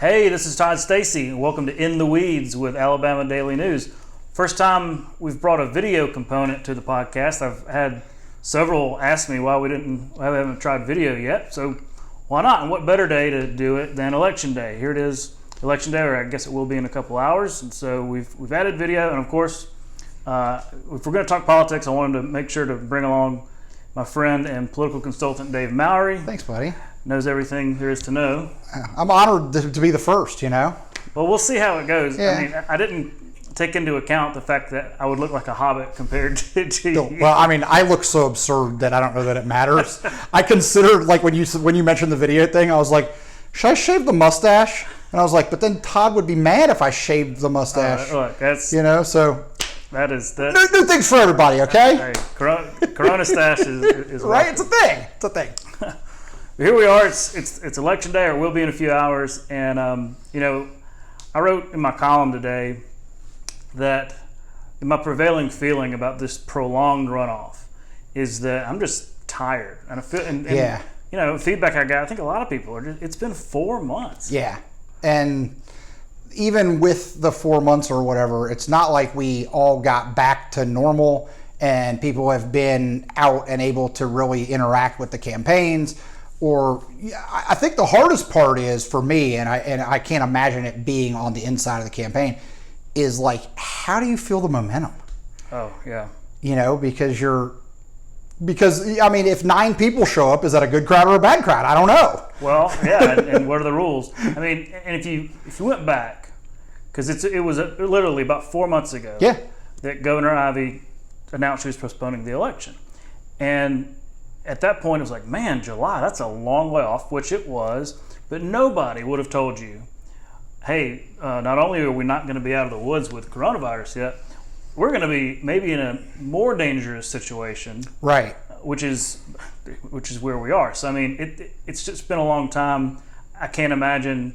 Hey, this is Todd Stacy, and welcome to In the Weeds with Alabama Daily News. First time we've brought a video component to the podcast. I've had several ask me why we haven't tried video yet, so why not? And what better day to do it than Election Day? Here it is, Election Day, or I guess it will be in a couple hours, and so we've added video, and of course, if we're going to talk politics, I wanted to make sure to bring along my friend and political consultant Dave Mowry. Thanks, buddy. Knows everything there is to know. I'm honored to be the first, Well, we'll see how it goes. Yeah. I mean, I didn't take into account the fact that I would look like a hobbit compared to you. Well, I mean, I look so absurd that I don't know that it matters. I considered, like, when you mentioned the video thing, I was like, should I shave the mustache? And I was like, but then Todd would be mad if I shaved the mustache. Look, that's so that is new things for everybody, okay? Hey, Corona stash is right. It's a thing. It's a thing. Here we are. It's Election Day, or will be in a few hours. And I wrote in my column today that my prevailing feeling about this prolonged runoff is that I'm just tired, and I feel feedback I got. I think a lot of people are. It's been 4 months. Yeah, and even with the 4 months or whatever, it's not like we all got back to normal and people have been out and able to really interact with the campaigns. Or I think the hardest part is for me, and I can't imagine it being on the inside of the campaign, is like, how do you feel the momentum? Oh yeah. Because I mean, if 9 people show up, is that a good crowd or a bad crowd? I don't know. Well, yeah, and what are the rules? I mean, and if you went back, because it was literally about 4 months ago, that Governor Ivey announced she was postponing the election, and at that point, it was like, man, July, that's a long way off, which it was, but nobody would have told you, hey, not only are we not going to be out of the woods with coronavirus yet, we're going to be maybe in a more dangerous situation, right? Which is where we are. So I mean, it's just been a long time. I can't imagine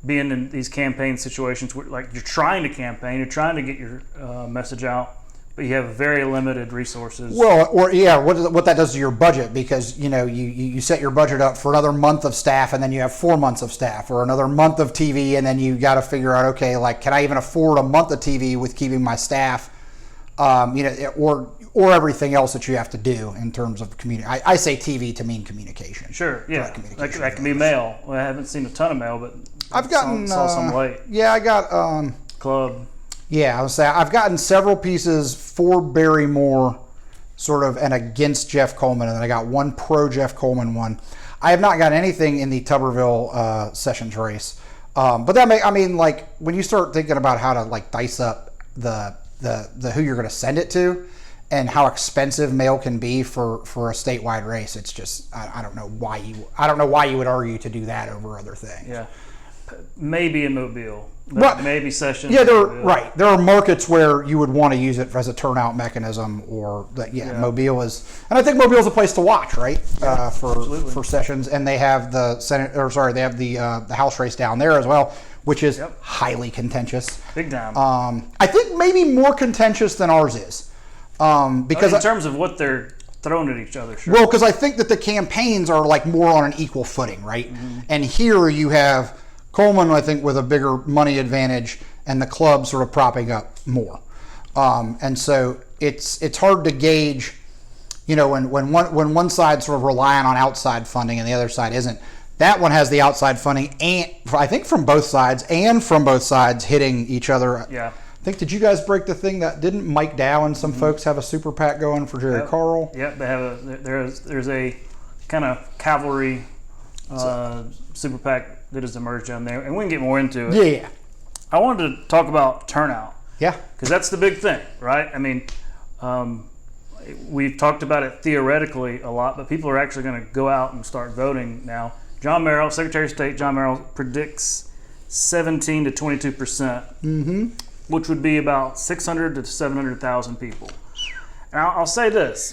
being in these campaign situations where, like, you're trying to campaign, you're trying to get your message out, but you have very limited resources. Well, what that does to your budget, because you set your budget up for another month of staff, and then you have 4 months of staff, or another month of TV, and then you got to figure out, okay, like, can I even afford a month of TV with keeping my staff, or everything else that you have to do in terms of community. I say TV to mean communication. Sure, yeah, that can be mail. Well, I haven't seen a ton of mail, but I've gotten saw some late. Yeah, I got Club. Yeah, I would say I've gotten several pieces for Barrymore, sort of, and against Jeff Coleman, and then I got one pro Jeff Coleman one. I have not got anything in the Tuberville Sessions race, but like, when you start thinking about how to, like, dice up the who you're going to send it to, and how expensive mail can be for a statewide race, it's just I don't know why you would argue to do that over other things. Yeah, maybe in Mobile. Right. Maybe Sessions. Yeah, there are markets where you would want to use it as a turnout mechanism, or that. Yeah, Mobile is, and I think Mobile is a place to watch, right? For Sessions, and they have the House race down there as well, which is highly contentious, big time. I think maybe more contentious than ours is, because in terms of what they're throwing at each other. Sure. Well, because I think that the campaigns are, like, more on an equal footing, right? Mm-hmm. And here you have Coleman, I think, with a bigger money advantage, and the club sort of propping up more. And so it's hard to gauge, when one side's sort of relying on outside funding and the other side isn't. That one has the outside funding, and I think from both sides hitting each other. Yeah. I think, did you guys break the thing that didn't Mike Dow and some folks have a super PAC going for Jerry Carl? Yep, they have there's a kind of cavalry super PAC that has emerged down there, and we can get more into it. Yeah. I wanted to talk about turnout. Yeah. Because that's the big thing, right? I mean, we've talked about it theoretically a lot, but people are actually going to go out and start voting now. John Merrill, Secretary of State John Merrill, predicts 17 to 22%, which would be about 600 to 700,000 people. And I'll say this,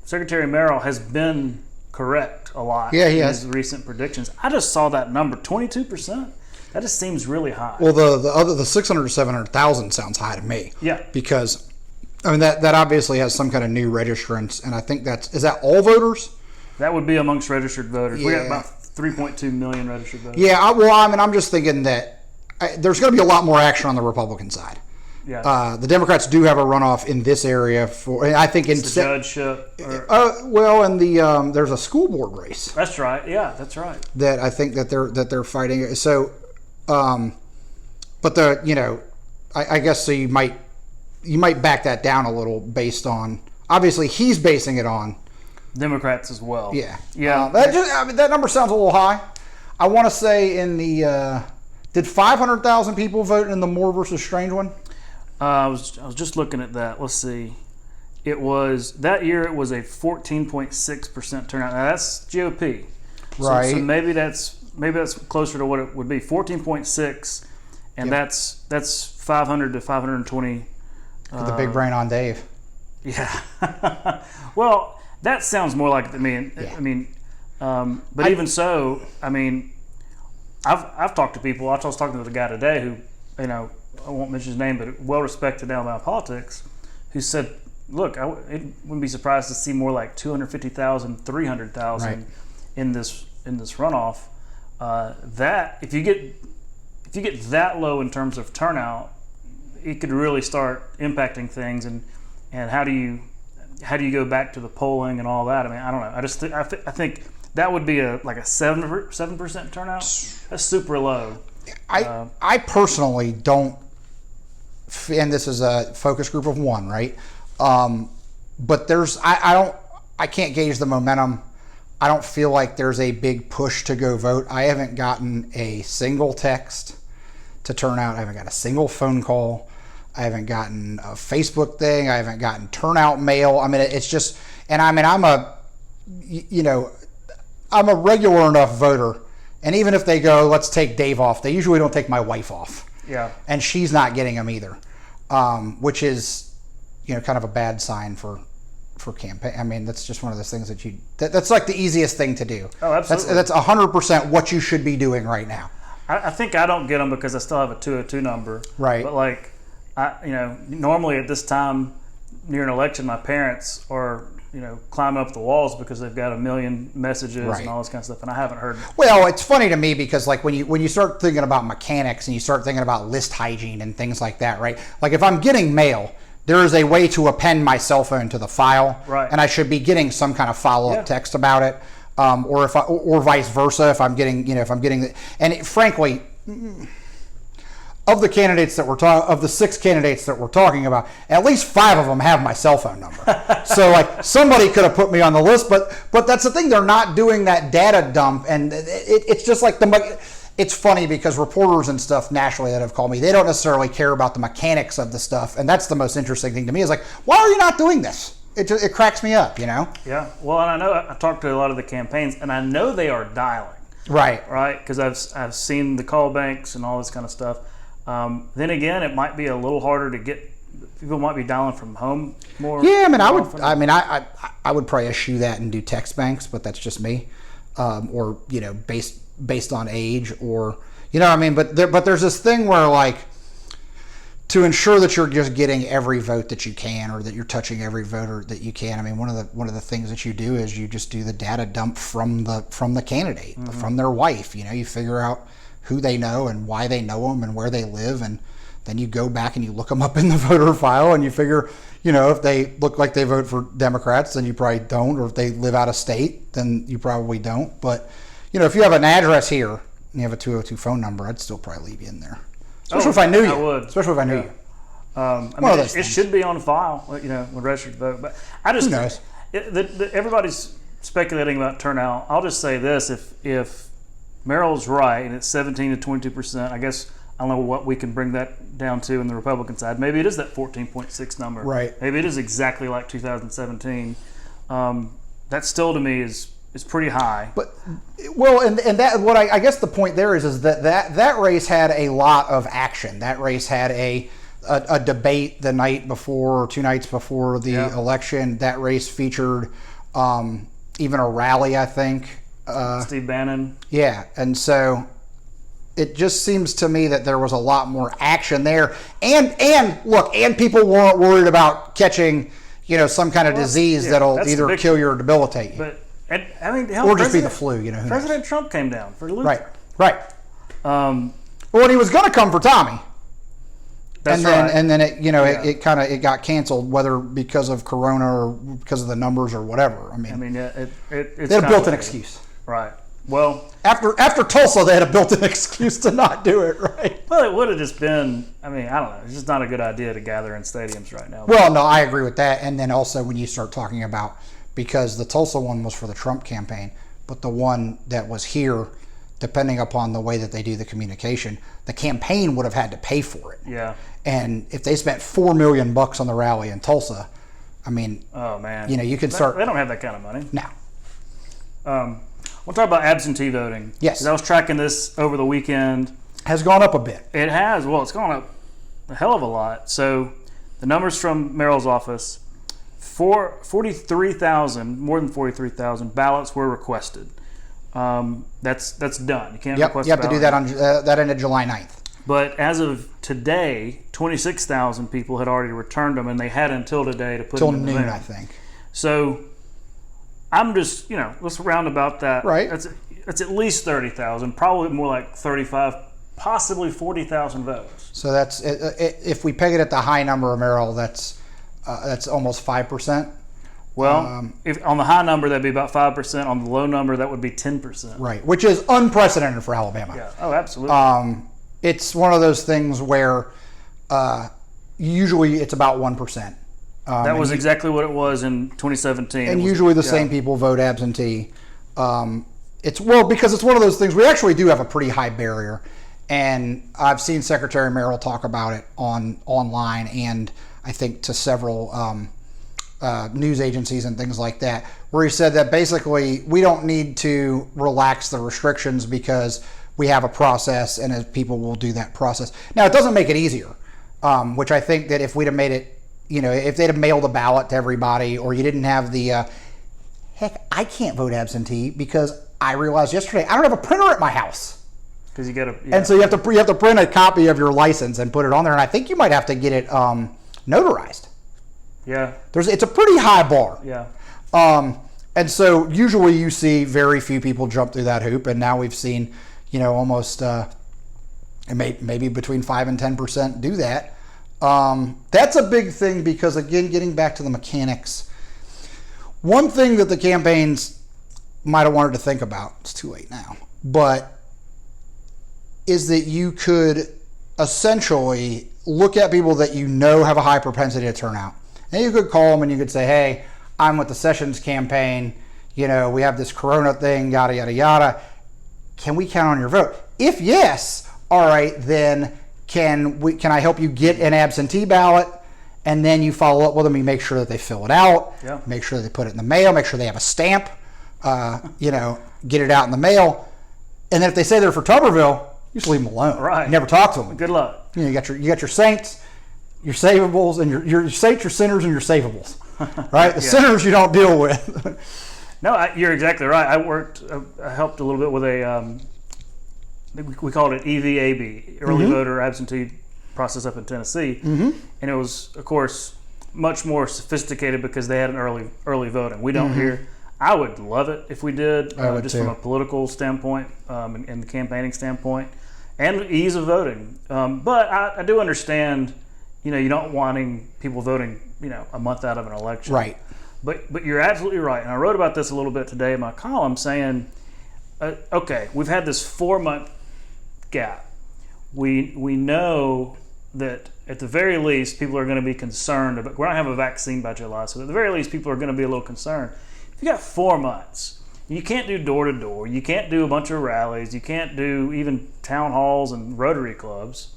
Secretary Merrill has been correct a lot in his recent predictions. I just saw that number, 22%. That just seems really high. Well, the 600 to 700,000 sounds high to me. Yeah. Because, I mean, that obviously has some kind of new registrants, and I think is that all voters? That would be amongst registered voters. Yeah. We got about 3.2 million registered voters. Yeah, I'm just thinking that there's going to be a lot more action on the Republican side. Yeah. The Democrats do have a runoff in this area I think in the judgeship. And there's a school board race. That's right. Yeah, that's right. That I think that they're fighting. So, but I guess so you might back that down a little based on, obviously he's basing it on Democrats as well. Yeah. Yeah. That number sounds a little high. I want to say did 500,000 people vote in the Moore versus Strange one? I was just looking at that. Let's see. It was that year. It was a 14.6% turnout. Now that's GOP. Right. So maybe that's closer to what it would be. 14.6, and that's 500 to 520. With the big brain on Dave. Yeah. Well, that sounds more like it to me. Yeah. But even so, I mean, I've talked to people. I was talking to the guy today who, I won't mention his name, but well respected in Alabama politics, who said, "Look, I wouldn't be surprised to see more like 250,000, 300,000 right. in this runoff. That if you get that low in terms of turnout, it could really start impacting things. And how do you go back to the polling and all that? I mean, I don't know. I think that would be like a 7% turnout. That's super low. I personally don't, and this is a focus group of one, right? But I can't gauge the momentum. I don't feel like there's a big push to go vote. I haven't gotten a single text to turn out. I haven't got a single phone call. I haven't gotten a Facebook thing. I haven't gotten turnout mail. I mean, it's just, and I mean, I'm a regular enough voter. And even if they go, let's take Dave off, they usually don't take my wife off. Yeah. And she's not getting them either, which is, kind of a bad sign for campaign. I mean, that's just one of those things that's like the easiest thing to do. Oh, absolutely. That's 100% what you should be doing right now. I think I don't get them because I still have a 202 number. Right. But normally at this time near an election, my parents are, climbing up the walls because they've got a million messages right. and all this kind of stuff, and I haven't heard. Well, it's funny to me because like when you start thinking about mechanics and you start thinking about list hygiene and things like that, right? Like if I'm getting mail, there is a way to append my cell phone to the file, right. And I should be getting some kind of follow-up text about it, or vice versa if I'm getting, frankly, of the candidates that of the 6 candidates that we're talking about, at least 5 of them have my cell phone number. So like somebody could have put me on the list, but that's the thing. They're not doing that data dump, and it's just like it's funny because reporters and stuff nationally that have called me, they don't necessarily care about the mechanics of the stuff, and that's the most interesting thing to me is like, why are you not doing this? It cracks me up, Yeah. Well, and I know I talked to a lot of the campaigns, and I know they are dialing. Right. Right. Because I've seen the call banks and all this kind of stuff. Then again, it might be a little harder to get. People might be dialing from home more. Yeah, I mean, I would probably eschew that and do text banks, but that's just me. Or based on age, or I mean. But there's this thing where like, to ensure that you're just getting every vote that you can, or that you're touching every voter that you can. I mean, one of the things that you do is you just do the data dump from the candidate, mm-hmm. from their wife. You figure out who they know and why they know them and where they live, and then you go back and you look them up in the voter file and you figure, if they look like they vote for Democrats, then you probably don't, or if they live out of state, then you probably don't. But if you have an address here and you have a 202 phone number, I'd still probably leave you in there. Especially if I knew you. I would. Especially if I knew you. It should be on file, when registered to vote. But I just, who knows? Everybody's speculating about turnout. I'll just say this: if Merrill's right and it's 17 to 22%, I guess I don't know what we can bring that down to in the Republican side. Maybe it is that 14.6 number. Right. Maybe it is exactly like 2017. That still to me is pretty high. But and that what I guess the point there is that race had a lot of action. That race had a debate the night before or 2 nights before the election. That race featured even a rally, I think. Steve Bannon. Yeah, and so it just seems to me that there was a lot more action there. And people weren't worried about catching, some kind of disease that'll either kill you or debilitate you. But And, I mean, hell, or just be the flu. Who knows? President Trump came down for Luther. Right. Well, he was going to come for Tommy. That's and then it it got canceled, whether because of Corona or because of the numbers or whatever. It's they had a built-in excuse. Right. Well, after Tulsa, they had a built-in excuse to not do it. Right. Well, it would have just been. I don't know. It's just not a good idea to gather in stadiums right now. Well, no, I agree with that. And then also when you start talking about, because the Tulsa one was for the Trump campaign, but the one that was here, depending upon the way that they do the communication, the campaign would have had to pay for it. Yeah. And if they spent $4 million on the rally in Tulsa, oh man, you can start. They don't have that kind of money. No. We'll talk about absentee voting. Yes. I was tracking this over the weekend. Has gone up a bit. It has. Well, it's gone up a hell of a lot. So the numbers from Merrill's office: 43,000, more than 43,000 ballots were requested. That's done. You can't request. You have to do that on that ended July 9th. But as of today, 26,000 people had already returned them, and they had until today to put them in the mail. Till noon, I think. So I'm just, let's round about that. Right. That's at least 30,000, probably more like 35, possibly 40,000 votes. So that's if we peg it at the high number of Merrill, that's almost 5%. Well, if on the high number, that'd be about 5%. On the low number, that would be 10%. Right, which is unprecedented for Alabama. Yeah. Oh, absolutely. It's one of those things where usually it's about 1%. That was exactly what it was in 2017. And usually the same people vote absentee. Because it's one of those things. We actually do have a pretty high barrier, and I've seen Secretary Merrill talk about it online, and I think to several news agencies and things like that, where he said that basically we don't need to relax the restrictions because we have a process, and as people will do that process. Now, it doesn't make it easier, which I think that if we'd have made it, if they'd have mailed a ballot to everybody, or you didn't have the, heck, I can't vote absentee because I realized yesterday I don't have a printer at my house. Because you got to, and so you have to print a copy of your license and put it on there, and I think you might have to get it notarized. Yeah. It's a pretty high bar. Yeah. And so usually you see very few people jump through that hoop, and now we've seen, almost maybe between 5 and 10% do that. That's a big thing because, again, getting back to the mechanics, one thing that the campaigns might have wanted to think about, it's too late now, but is that you could essentially look at people that have a high propensity to turn out. And you could call them and you could say, hey, I'm with the Sessions campaign, we have this Corona thing, yada, yada, yada. Can we count on your vote? If yes, all right, then can I help you get an absentee ballot? And then you follow up with them, you make sure that they fill it out, make sure they put it in the mail, make sure they have a stamp, get it out in the mail. And then if they say they're for Tuberville, you just leave them alone. Right. You never talk to them. Good luck. You got your saints, your savables, and your saints, your sinners, and your savables. Right? The sinners you don't deal with. No, you're exactly right. I helped a little bit with we called it EVAB, Early Voter Absentee Process up in Tennessee. Mm-hmm. And it was, of course, much more sophisticated because they had an early voting. We don't here. I would love it if we did, just from a political standpoint and the campaigning standpoint, and ease of voting. But I do understand, you don't wanting people voting, a month out of an election. Right. But you're absolutely right. And I wrote about this a little bit today in my column saying, okay, we've had this 4-month gap. We know that at the very least people are going to be concerned about, we're not going to have a vaccine by July, so at the very least people are going to be a little concerned. If you got 4 months, you can't do door to door, you can't do a bunch of rallies, you can't do even town halls and Rotary clubs.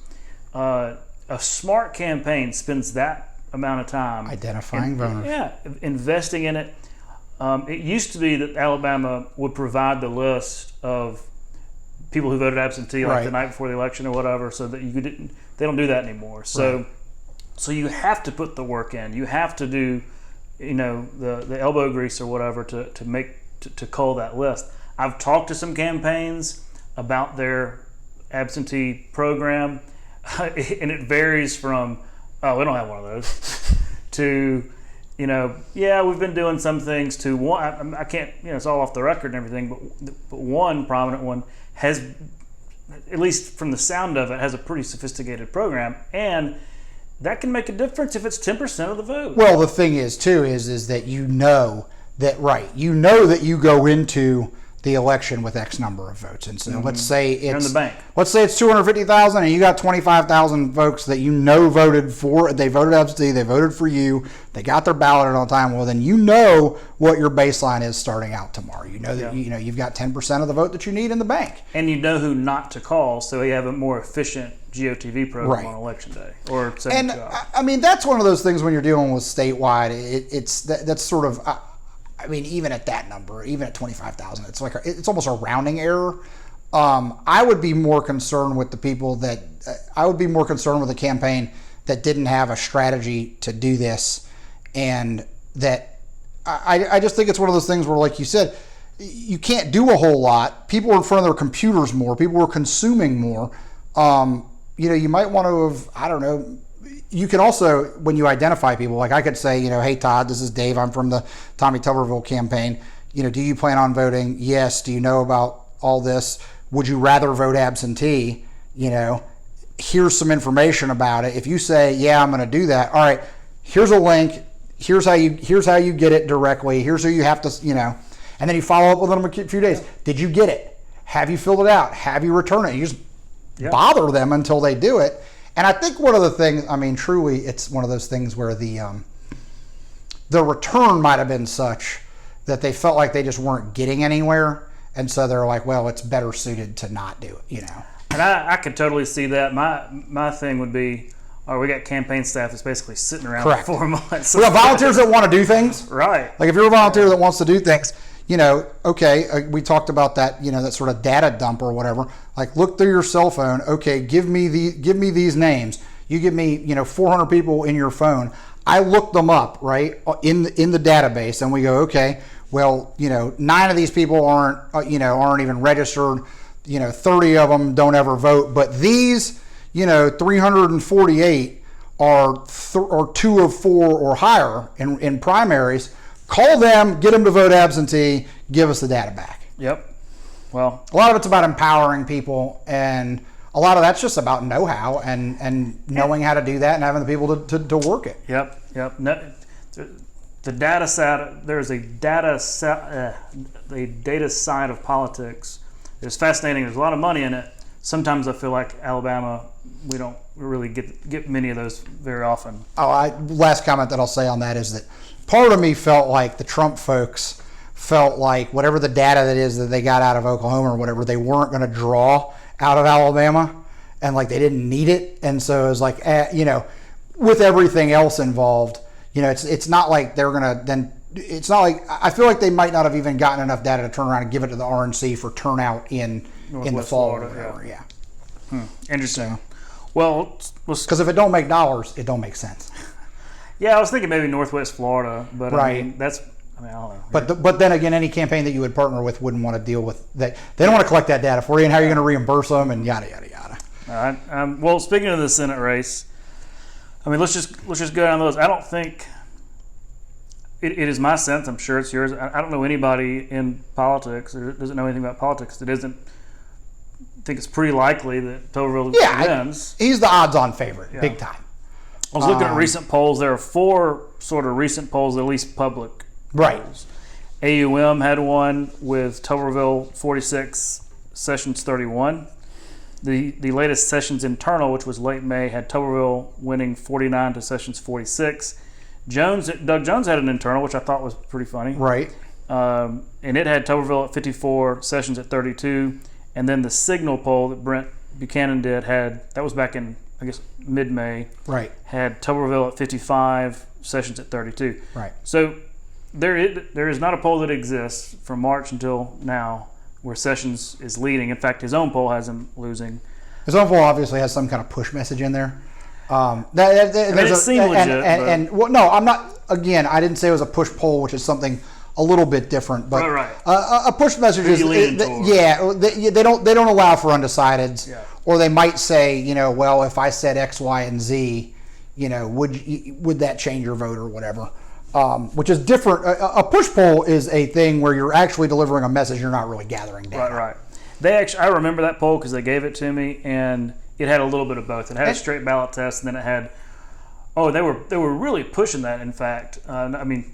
A smart campaign spends that amount of time identifying voters. Yeah, investing in it. It used to be that Alabama would provide the list of people who voted absentee the night before the election or whatever, so that you didn't. They don't do that anymore. So you have to put the work in. You have to do, the elbow grease or whatever to cull that list. I've talked to some campaigns about their absentee program, and it varies from, we don't have one of those, to yeah, we've been doing some things to one. I can't, it's all off the record and everything, but one prominent one has, at least from the sound of it, has a pretty sophisticated program, and that can make a difference if it's 10% of the vote. Well, the thing is too is that you know that you go into the election with X number of votes, and so let's say it's in the bank. Let's say it's 250,000, and you got 25,000 folks that voted for. They voted absentee. They voted for you. They got their ballot on time. Well, then what your baseline is starting out tomorrow. You know that you've got 10% of the vote that you need in the bank, and you know who not to call, so you have a more efficient GOTV program on election day or 72 hours. I mean, that's one of those things when you're dealing with statewide. That's sort of. Even at that number, even at 25,000, it's almost a rounding error. I would be more concerned with the people that I would be more concerned with a campaign that didn't have a strategy to do this, and that I just think it's one of those things where, like you said, you can't do a whole lot. People are in front of their computers more. People are consuming more. You might want to have, I don't know. You can also, when you identify people, like I could say, hey, Todd, this is Dave. I'm from the Tommy Tuberville campaign. Do you plan on voting? Yes. Do you know about all this? Would you rather vote absentee? Here's some information about it. If you say, yeah, I'm going to do that. All right, here's a link. Here's how you get it directly. Here's who you have to, and then you follow up with them a few days. Did you get it? Have you filled it out? Have you returned it? You just bother them until they do it. And I think one of the things, truly, it's one of those things where the return might have been such that they felt like they just weren't getting anywhere, and so they're like, well, it's better suited to not do it, And I could totally see that. My thing would be, we got campaign staff that's basically sitting around for 4 months. We got volunteers that want to do things. Right. Like if you're a volunteer that wants to do things, we talked about that, that sort of data dump or whatever. Like look through your cell phone. Okay, give me these names. You give me, 400 people in your phone. I look them up, right, in the database, and we go, okay, well, 9 of these people aren't even registered. 30 of them don't ever vote, but these, 348 are 2 of 4 or higher in primaries. Call them, get them to vote absentee, give us the data back. Yep. Well, a lot of it's about empowering people, and a lot of that's just about know-how and knowing how to do that and having the people to work it. Yep. No, the data side, there's a data side of politics. It's fascinating. There's a lot of money in it. Sometimes I feel like Alabama, we don't really get many of those very often. Last comment that I'll say on that is that part of me felt like the Trump folks felt like whatever the data that is that they got out of Oklahoma or whatever, they weren't going to draw out of Alabama, and like they didn't need it. And so it was like, with everything else involved, it's not like they're going to then. It's not like I feel like they might not have even gotten enough data to turn around and give it to the RNC for turnout in the fall or whatever. Yeah. Interesting. Well, because if it don't make dollars, it don't make sense. Yeah, I was thinking maybe Northwest Florida, but right. I don't know. But then again, any campaign that you would partner with wouldn't want to deal with that. They don't want to collect that data for you, and how you're going to reimburse them, and yada yada yada. All right. Well, speaking of the Senate race, let's just go down those. I don't think it is my sense. I'm sure it's yours. I don't know anybody in politics or doesn't know anything about politics that isn't. I think it's pretty likely that Tuberville wins. He's the odds-on favorite, big time. I was looking at recent polls. There are 4 sort of recent polls, at least public polls. AUM had one with Tuberville 46, Sessions 31. The latest Sessions internal, which was late May, had Tuberville winning 49 to Sessions 46. Doug Jones had an internal, which I thought was pretty funny. Right. And it had Tuberville at 54, Sessions at 32. And then the Signal poll that Brent Buchanan did that was back in, I guess, mid-May. Right. Had Tuberville at 55, Sessions at 32. Right. So there is not a poll that exists from March until now where Sessions is leading. In fact, his own poll has him losing. His own poll obviously has some kind of push message in there. It seemed legit. Well, no, I'm not. Again, I didn't say it was a push poll, which is something a little bit different. But right. A push message is they don't allow for undecideds, or they might say, well, if I said X, Y, and Z, would that change your vote or whatever. which is different. A push poll is a thing where you're actually delivering a message. You're not really gathering data. Right. I remember that poll because they gave it to me, and it had a little bit of both. It had a straight ballot test, and then it had. Oh, they were really pushing that. In fact, I mean,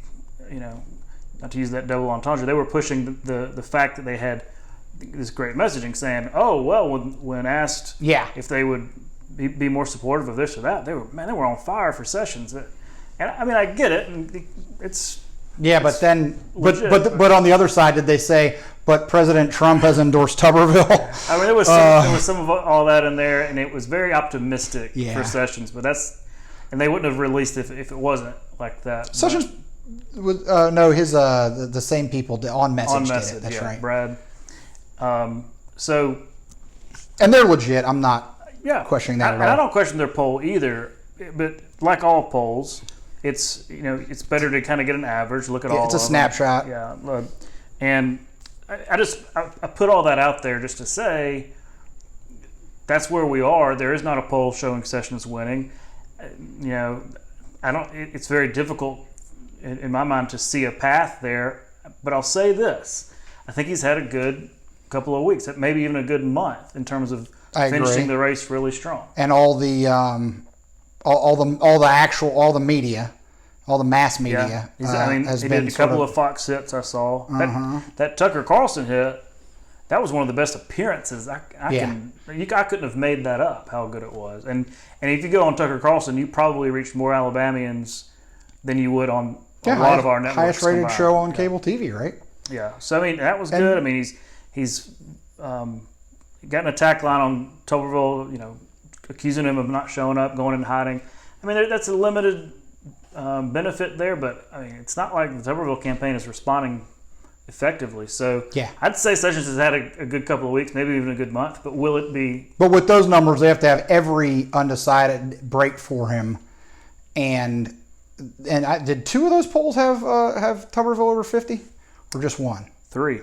not to use that double entendre, they were pushing the fact that they had this great messaging, saying, "Oh, well, when asked if they would be more supportive of this or that, they were on fire for Sessions." And I mean, I get it, and it's. Yeah, but then, but on the other side, did they say, but President Trump has endorsed Tuberville? I mean, there was some of all that in there, and it was very optimistic for Sessions, but and they wouldn't have released it if it wasn't like that. Sessions, the same people on Message did it. That's right, Brad. And they're legit. I'm not questioning that at all. I don't question their poll either, but like all polls. It's better to kind of get an average, look at all. It's a snapshot. And I put all that out there just to say that's where we are. There is not a poll showing Sessions winning. It's very difficult in my mind to see a path there. But I'll say this: I think he's had a good couple of weeks, maybe even a good month in terms of finishing the race really strong. And all the all the media, all the mass media. He did a couple of Fox hits I saw. That Tucker Carlson hit, that was one of the best appearances. I couldn't have made that up. How good it was. And if you go on Tucker Carlson, you probably reach more Alabamians than you would on a lot of our networks. Highest rated show on cable TV, right? Yeah. So I mean, that was good. I mean, he's got an attack line on Tuberville. Accusing him of not showing up, going and hiding. I mean, that's a limited benefit there, but I mean, it's not like the Tuberville campaign is responding effectively. So I'd say Sessions has had a good couple of weeks, maybe even a good month, but will it be? But with those numbers, they have to have every undecided break for him. And did two of those polls have Tuberville over 50, or just one? Three.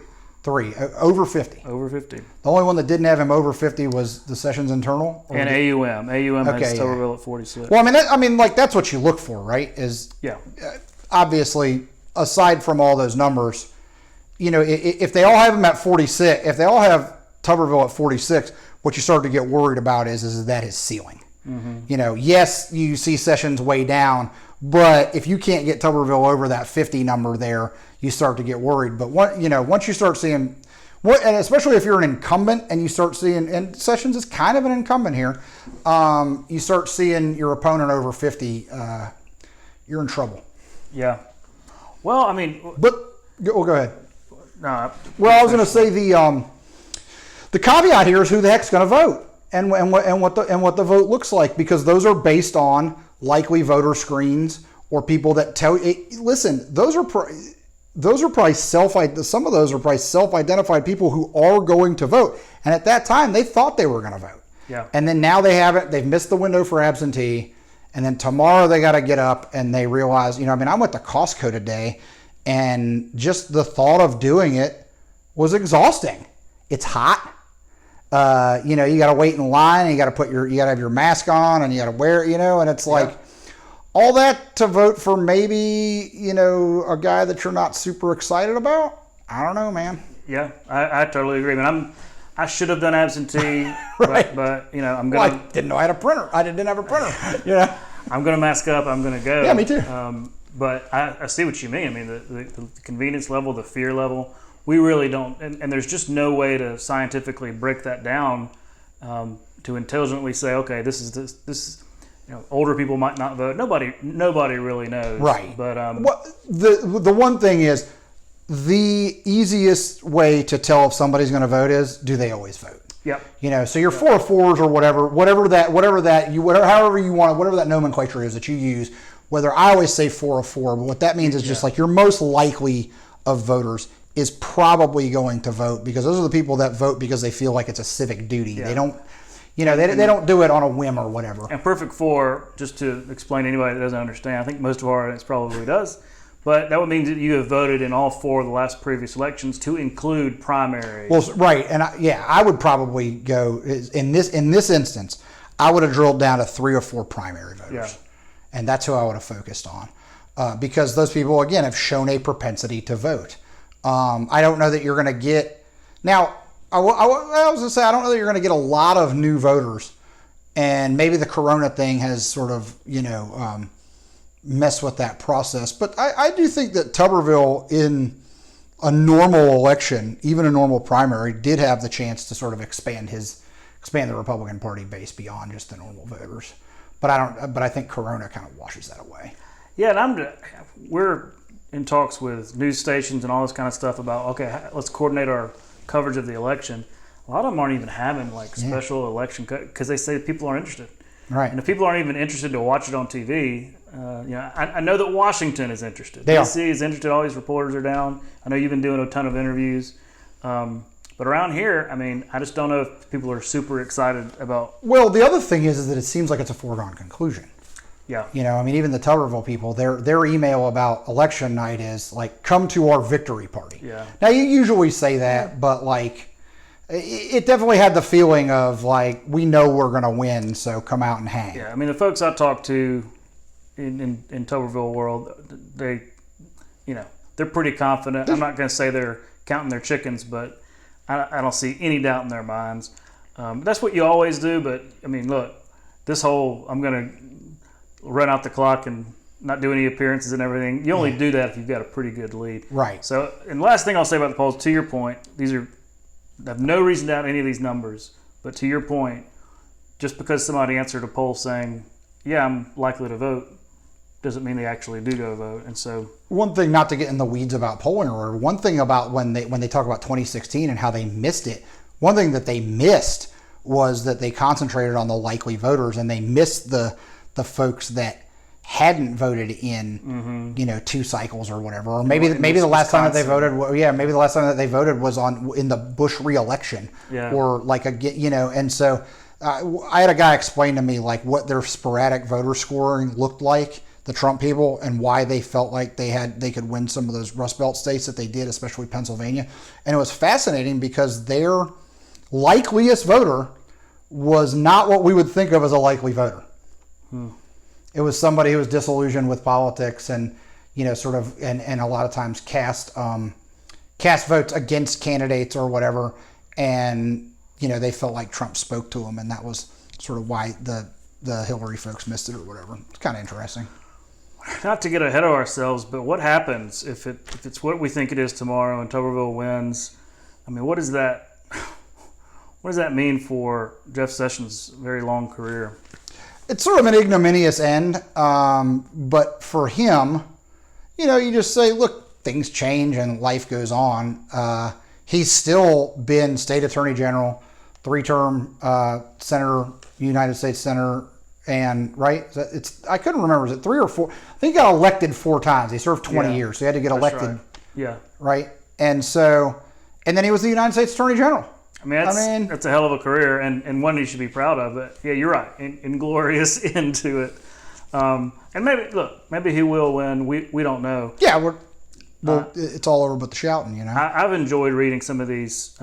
Over 50. Over 50. The only one that didn't have him over 50 was the Sessions internal. And AUM. AUM has Tuberville at 46. Well, I mean, that's what you look for, right? Obviously, aside from all those numbers, if they all have him at 46, if they all have Tuberville at 46, what you start to get worried about is that his ceiling. Mm-hmm. Yes, you see Sessions way down, but if you can't get Tuberville over that 50 number there, you start to get worried. But once you start seeing, and especially if you're an incumbent and you start seeing, and Sessions is kind of an incumbent here, you start seeing your opponent over 50, you're in trouble. Yeah. Well, I mean, go ahead. No. Well, I was going to say the caveat here is who the heck's going to vote and what the vote looks like, because those are based on likely voter screens or people that tell you. Listen, those are probably some of those are probably self-identified people who are going to vote, and at that time they thought they were going to vote. Yeah. And then now they haven't. They've missed the window for absentee, and then tomorrow they got to get up and they realize. I went to Costco today, and just the thought of doing it was exhausting. It's hot. You got to wait in line, and you got to have your mask on, and you got to wear, and it's like all that to vote for maybe, a guy that you're not super excited about. I don't know, man. Yeah, I totally agree. I should have done absentee, right. but I'm going to. I didn't know I had a printer. I didn't have a printer. I'm going to mask up. I'm going to go. Yeah, me too. But I see what you mean. I mean, the convenience level, the fear level, we really don't, and there's just no way to scientifically break that down to intelligently say, okay, this is older people might not vote. Nobody really knows. Right. But the one thing is, the easiest way to tell if somebody's going to vote is, do they always vote? Yep. So your 404s or whatever that nomenclature is that you use. Whether I always say 404, but what that means is just like your most likely of voters is probably going to vote, because those are the people that vote because they feel like it's a civic duty. Yeah. They don't, they don't do it on a whim or whatever. And Perfect 4, just to explain to anybody that doesn't understand, I think most of our audience probably does, but that would mean that you have voted in all 4 of the last previous elections to include primaries. Well, right, and I would probably go in this instance. I would have drilled down to 3 or 4 primary voters. Yeah. And that's who I would have focused on. because those people, again, have shown a propensity to vote. I don't know that you're going to get... Now, I was going to say, I don't know that you're going to get a lot of new voters, and maybe the corona thing has sort of, messed with that process. But I do think that Tuberville, in a normal election, even a normal primary, did have the chance to sort of expand the Republican Party base beyond just the normal voters. But I think corona kind of washes that away. Yeah, and we're in talks with news stations and all this kind of stuff about, okay, let's coordinate our coverage of the election. A lot of them aren't even having like special election because they say people aren't interested. Right. And if people aren't even interested to watch it on TV, I know that Washington is interested. They DC is interested. All these reporters are down. I know you've been doing a ton of interviews. But around here, I mean, I just don't know if people are super excited about... Well, the other thing is that it seems like it's a foregone conclusion. Yeah. I mean, even the Tuberville people, their email about election night is like, come to our victory party. Yeah. Now, you usually say that, but like, it definitely had the feeling of like, we know we're going to win, so come out and hang. Yeah, I mean, the folks I talked to in Tuberville world, they're pretty confident. I'm not going to say they're counting their chickens, but I don't see any doubt in their minds. That's what you always do, but I mean, look, this whole I'm going to run out the clock and not do any appearances and everything, you only do that if you've got a pretty good lead. Right. So, and the last thing I'll say about the polls, to your point, I have no reason to doubt any of these numbers, but to your point, just because somebody answered a poll saying, yeah, I'm likely to vote, doesn't mean they actually do go vote. And so, one thing, not to get in the weeds about polling order, one thing about when they talk about 2016 and how they missed it, one thing that they missed was that they concentrated on the likely voters, and they missed the folks that hadn't voted in 2 cycles or whatever, or maybe the last time that they voted, maybe the last time that they voted was in the Bush re-election, or like and so I had a guy explain to me like what their sporadic voter scoring looked like, the Trump people, and why they felt like they could win some of those Rust Belt states that they did, especially Pennsylvania. And it was fascinating because their likeliest voter was not what we would think of as a likely voter. It was somebody who was disillusioned with politics and, sort of, and a lot of times cast votes against candidates or whatever. And, they felt like Trump spoke to them, and that was sort of why the Hillary folks missed it or whatever. It's kind of interesting. Not to get ahead of ourselves, but what happens if it's what we think it is tomorrow and Tuberville wins? I mean, what does that mean for Jeff Sessions' very long career? It's sort of an ignominious end, but for him, you just say, look, things change and life goes on. He's still been state attorney general, 3-term senator, United States senator, and right? I couldn't remember, is it 3 or 4? I think he got elected 4 times. He served 20 years, so he had to get elected. Right. Yeah. Right? And then he was the United States attorney general. I mean, that's a hell of a career, and one you should be proud of. But yeah, you're right. Inglorious end to it. And maybe he will win. We don't know. Yeah, it's all over but the shouting, I've enjoyed reading some of these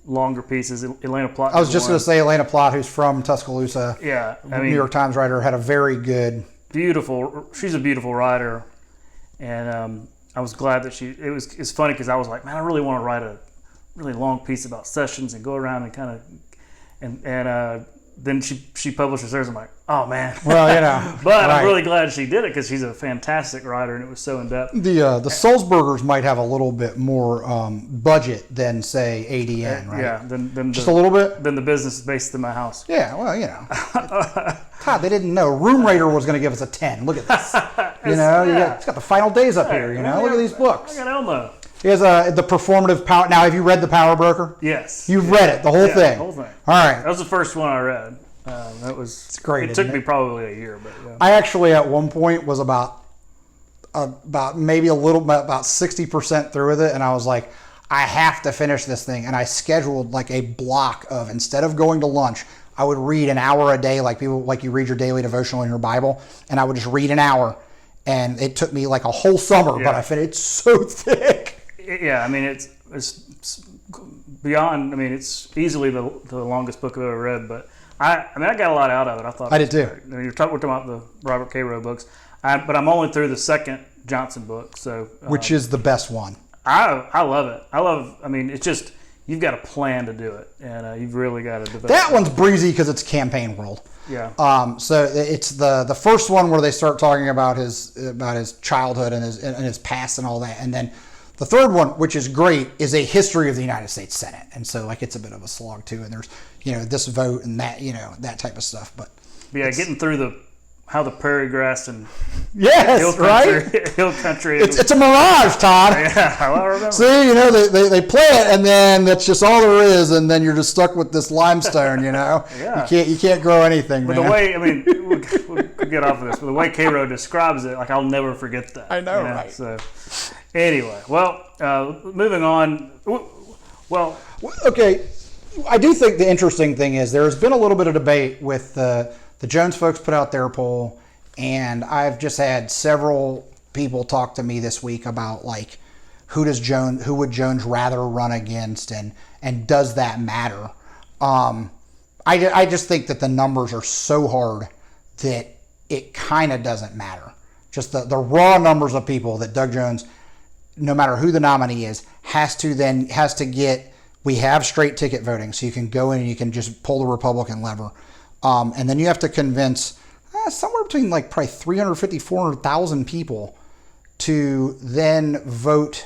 longer pieces. Elena Plott. I was just going to say Elena Plott, who's from Tuscaloosa. Yeah, New York Times writer, had a very good. She's a beautiful writer, and I was glad that it's funny because I was like, man, I really want to write a really long piece about Sessions and go around and kind of and then she publishes hers. I'm like, oh man. Well, but right. I'm really glad she did it because she's a fantastic writer and it was so in depth. The Sulzbergers might have a little bit more budget than say ADN, right? Yeah, than just a little bit. Than the business based in my house. Yeah, well, Todd, they didn't know Room Raider was going to give us a 10. Look at this. It's got the final days up here. Look at these books. I got Elmo. He has the performative power. Now, have you read The Power Broker? Yes. You've read it, the whole thing. The whole thing. All right. That was the first one I read. It's great. It took me probably a year, but yeah. I actually at one point was about maybe about 60% through with it, and I was like, I have to finish this thing, and I scheduled like a block of, instead of going to lunch, I would read an hour a day, like you read your daily devotional in your Bible, and I would just read an hour, and it took me like a whole summer, but I finished. It's so thick. Yeah, I mean it's beyond. I mean it's easily the longest book I've ever read, but I got a lot out of it. I thought I did too. We're talking about the Robert Caro books, but I'm only through the second Johnson book. So which is the best one. I love it. I mean, it's just, you've got a plan to do it, and you've really got to develop. That one's breezy because it's Campaign World. Yeah. So it's the first one where they start talking about his childhood and his past and all that, and then the third one, which is great, is a history of the United States Senate, and so like it's a bit of a slog too, and there's this vote and that that type of stuff, but yeah, getting through how the prairie grass and hill country. It's a mirage, Todd. Yeah, I remember. See, they play it, and then that's just all there is, and then you're just stuck with this limestone. Yeah. You can't grow anything. But man. the way, I mean, we'll get off of this. But the way Cairo describes it, like I'll never forget that. I know, right? So anyway, well, moving on. Well, okay. I do think the interesting thing is there's been a little bit of debate with the Jones folks put out their poll, and I've just had several people talk to me this week about like who would Jones rather run against, and does that matter? I just think that the numbers are so hard that it kind of doesn't matter. Just the raw numbers of people that Doug Jones, no matter who the nominee is, has to get. We have straight ticket voting, so you can go in and you can just pull the Republican lever. And then you have to convince somewhere between like probably 350, 400,000 people to then vote,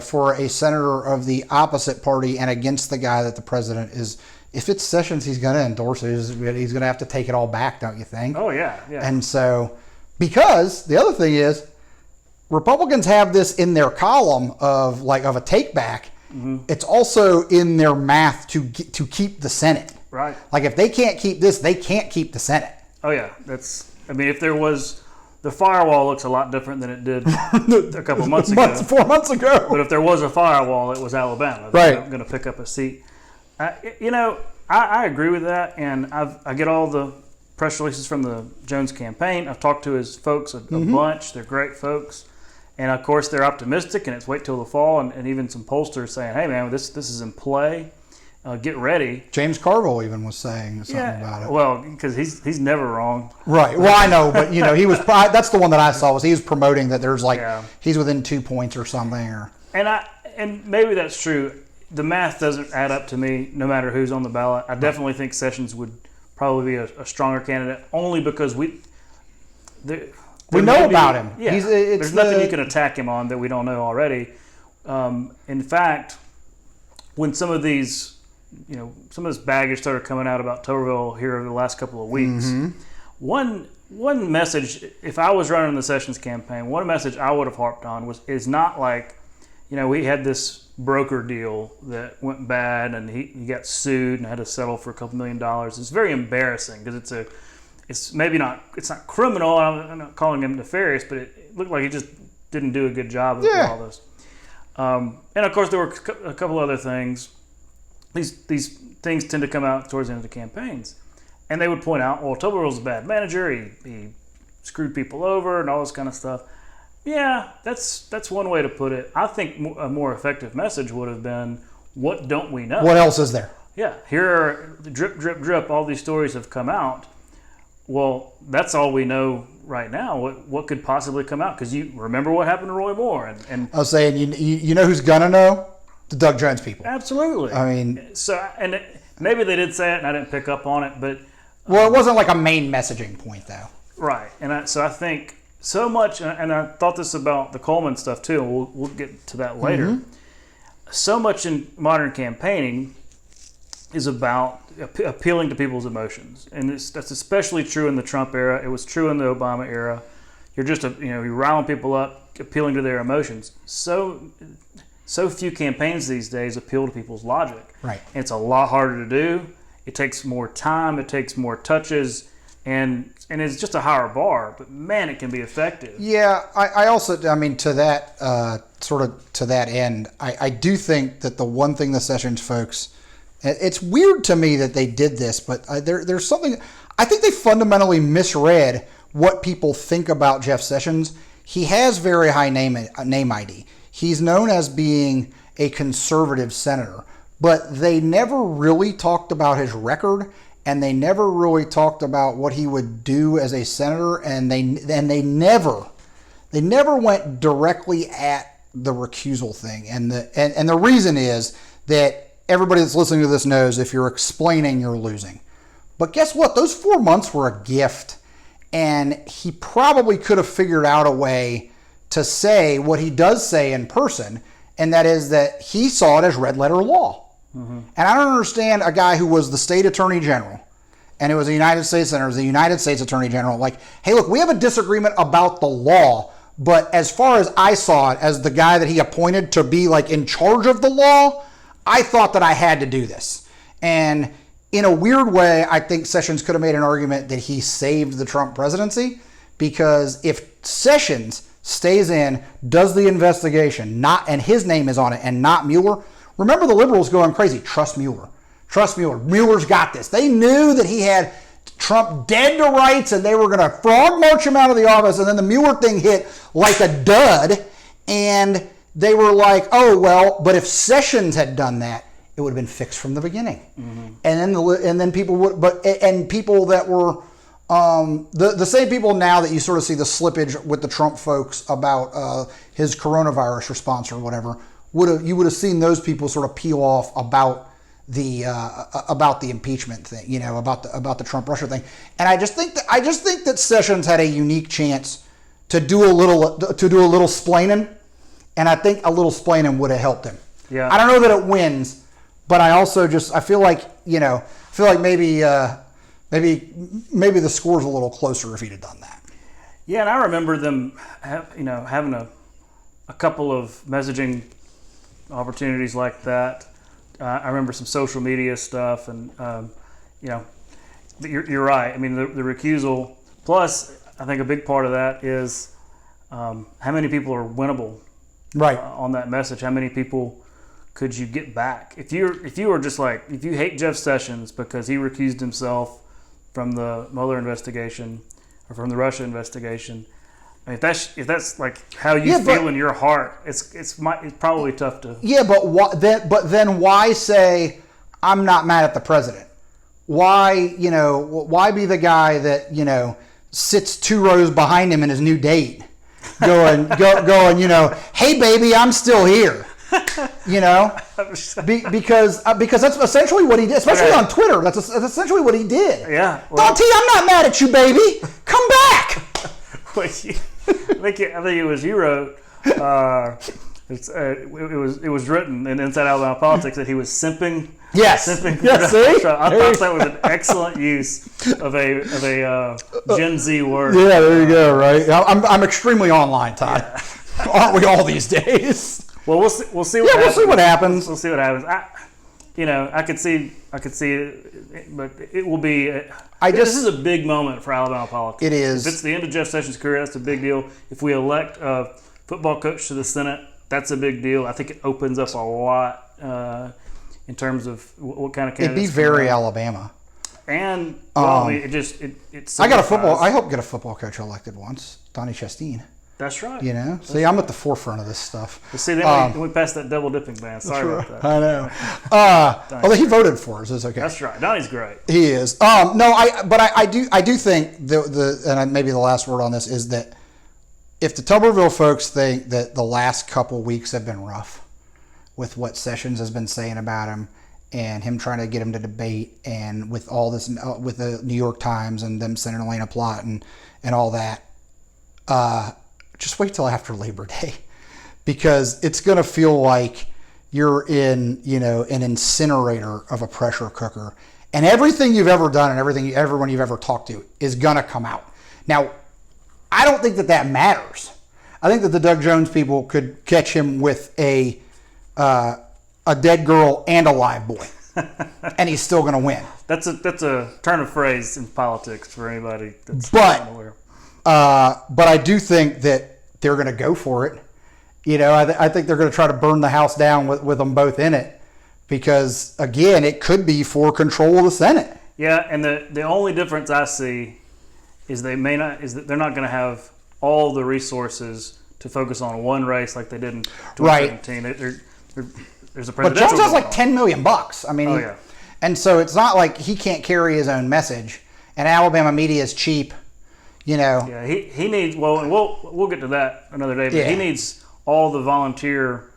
for a senator of the opposite party and against the guy that the president is. If it's Sessions, he's going to endorse it. He's going to have to take it all back, don't you think? Oh, yeah. And so, because the other thing is, Republicans have this in their column of a take back. Mm-hmm. It's also in their math to keep the Senate. Right. Like if they can't keep this, they can't keep the Senate. Oh yeah, if there was, the firewall looks a lot different than it did a couple months ago. 4 months ago. But if there was a firewall, it was Alabama. Right. I'm going to pick up a seat. I agree with that, and I get all the press releases from the Jones campaign. I've talked to his folks a bunch. They're great folks. And of course, they're optimistic, and it's wait till the fall, and even some pollsters saying, "Hey, man, this is in play. Get ready." James Carville even was saying something about it. Well, because he's never wrong. Right. Well, I know, but he was. That's the one that I saw was he was promoting that there's he's within 2 points or something, or. And maybe that's true. The math doesn't add up to me, no matter who's on the ballot. I definitely think Sessions would probably be a stronger candidate, only because we know about him. Yeah, there's nothing you can attack him on that we don't know already. In fact, when some of this baggage started coming out about Tuberville here over the last couple of weeks, one message, if I was running the Sessions campaign, one message I would have harped on is not like, we had this broker deal that went bad and he got sued and had to settle for a couple $1 million. It's very embarrassing because it's not criminal. I'm not calling him nefarious, but it looked like he just didn't do a good job of all this. And of course, there were a couple other things. These things tend to come out towards the end of the campaigns, and they would point out, well, Tuberville's a bad manager. He screwed people over and all this kind of stuff. Yeah, that's one way to put it. I think a more effective message would have been, what don't we know? What else is there? Yeah, here are the drip, drip, drip. All these stories have come out. Well, that's all we know right now. What could possibly come out? Because you remember what happened to Roy Moore. And I was saying, you know who's gonna know? The Doug Jones people. Absolutely. I mean, maybe they did say it and I didn't pick up on it, but it wasn't like a main messaging point though. Right, and I think so much, and I thought this about the Coleman stuff too. And we'll get to that later. Mm-hmm. So much in modern campaigning is about appealing to people's emotions, and that's especially true in the Trump era. It was true in the Obama era. You're just you're riling people up, appealing to their emotions. So few campaigns these days appeal to people's logic. Right. And it's a lot harder to do. It takes more time. It takes more touches, and it's just a higher bar. But man, it can be effective. Yeah, I also, to that to that end, I do think that the one thing the Sessions folks. It's weird to me that they did this, but there's something. I think they fundamentally misread what people think about Jeff Sessions. He has very high name ID. He's known as being a conservative senator, but they never really talked about his record, and they never really talked about what he would do as a senator, and they never They never went directly at the recusal thing. And the reason is that everybody that's listening to this knows if you're explaining, you're losing. But guess what? Those 4 months were a gift. And he probably could have figured out a way to say what he does say in person, and that is that he saw it as red letter law. Mm-hmm. And I don't understand a guy who was the state attorney general and it was a United States senator, was the United States attorney general, like, hey, look, we have a disagreement about the law, but as far as I saw it, as the guy that he appointed to be like in charge of the law, I thought that I had to do this. And in a weird way, I think Sessions could have made an argument that he saved the Trump presidency, because if Sessions stays in, does the investigation, and his name is on it and not Mueller, remember the liberals going crazy, trust Mueller. Trust Mueller. Mueller's got this. They knew that he had Trump dead to rights and they were going to frog march him out of the office, and then the Mueller thing hit like a dud, and they were like, oh, well, but if Sessions had done that, it would have been fixed from the beginning. Mm-hmm. And then people would, and people that were the same people now that you sort of see the slippage with the Trump folks about his coronavirus response or whatever, you would have seen those people sort of peel off about the impeachment thing, you know, about the Trump Russia thing. And I just think that Sessions had a unique chance to do a little splaining, and I think a little splaining would have helped him. Yeah. I don't know that it wins. But I also I feel like maybe the score's a little closer if he'd have done that. Yeah, and I remember them, having a couple of messaging opportunities like that. I remember some social media stuff, and you're right. I mean, the recusal. Plus, I think a big part of that is how many people are winnable, right? On that message, how many people could you get back? If you hate Jeff Sessions because he recused himself from the Mueller investigation or from the Russia investigation, I mean, if that's like how you feel in your heart, it's probably tough to. Yeah, but then why say I'm not mad at the president? Why be the guy that sits 2 rows behind him in his new date, going hey baby, I'm still here. Because that's essentially what he did, especially on Twitter. That's essentially what he did. Yeah. Well, T, I'm not mad at you, baby. Come back. I think it was you wrote. It was written in Inside Alabama Politics that he was simping. Yes. Simping. Yes. See? I thought that was an excellent use of a Gen Z word. Yeah. There you go. Right. I'm extremely online, Todd. Yeah. Aren't we all these days? Well, we'll see what happens. We'll see what happens. We'll see what happens. I could see it, but it will be. This is a big moment for Alabama politics. It is. If it's the end of Jeff Sessions' career, that's a big deal. If we elect a football coach to the Senate, that's a big deal. I think it opens up a lot in terms of what kind of candidates. It'd be very Alabama. And it's. I got a football. I hope to get a football coach elected once, Donnie Chastain. That's right. See, I'm at the forefront of this stuff. See, then we passed that double dipping ban. Sorry about that. I know. Although he voted for us, it's okay. That's right. Donnie's great. He is. I do think and maybe the last word on this is that if the Tuberville folks think that the last couple weeks have been rough with what Sessions has been saying about him and him trying to get him to debate, and with all this with the New York Times and them sending Elena Plott and all that. Just wait till after Labor Day, because it's going to feel like you're in, an incinerator of a pressure cooker, and everything you've ever done and everyone you've ever talked to is going to come out. Now, I don't think that matters. I think that the Doug Jones people could catch him with a dead girl and a live boy, and he's still going to win. That's a turn of phrase in politics for anybody that's not aware. But I do think that they're going to go for it. I think they're going to try to burn the house down with them both in it, because again, it could be for control of the Senate. Yeah, and the only difference I see is that they're not going to have all the resources to focus on one race like they did in 2017. Right. There's a presidential. But Jones has like $10 million. I mean, yeah. And so it's not like he can't carry his own message, and Alabama media is cheap. Yeah, he needs, well, and we'll get to that another day, but he needs all the volunteer,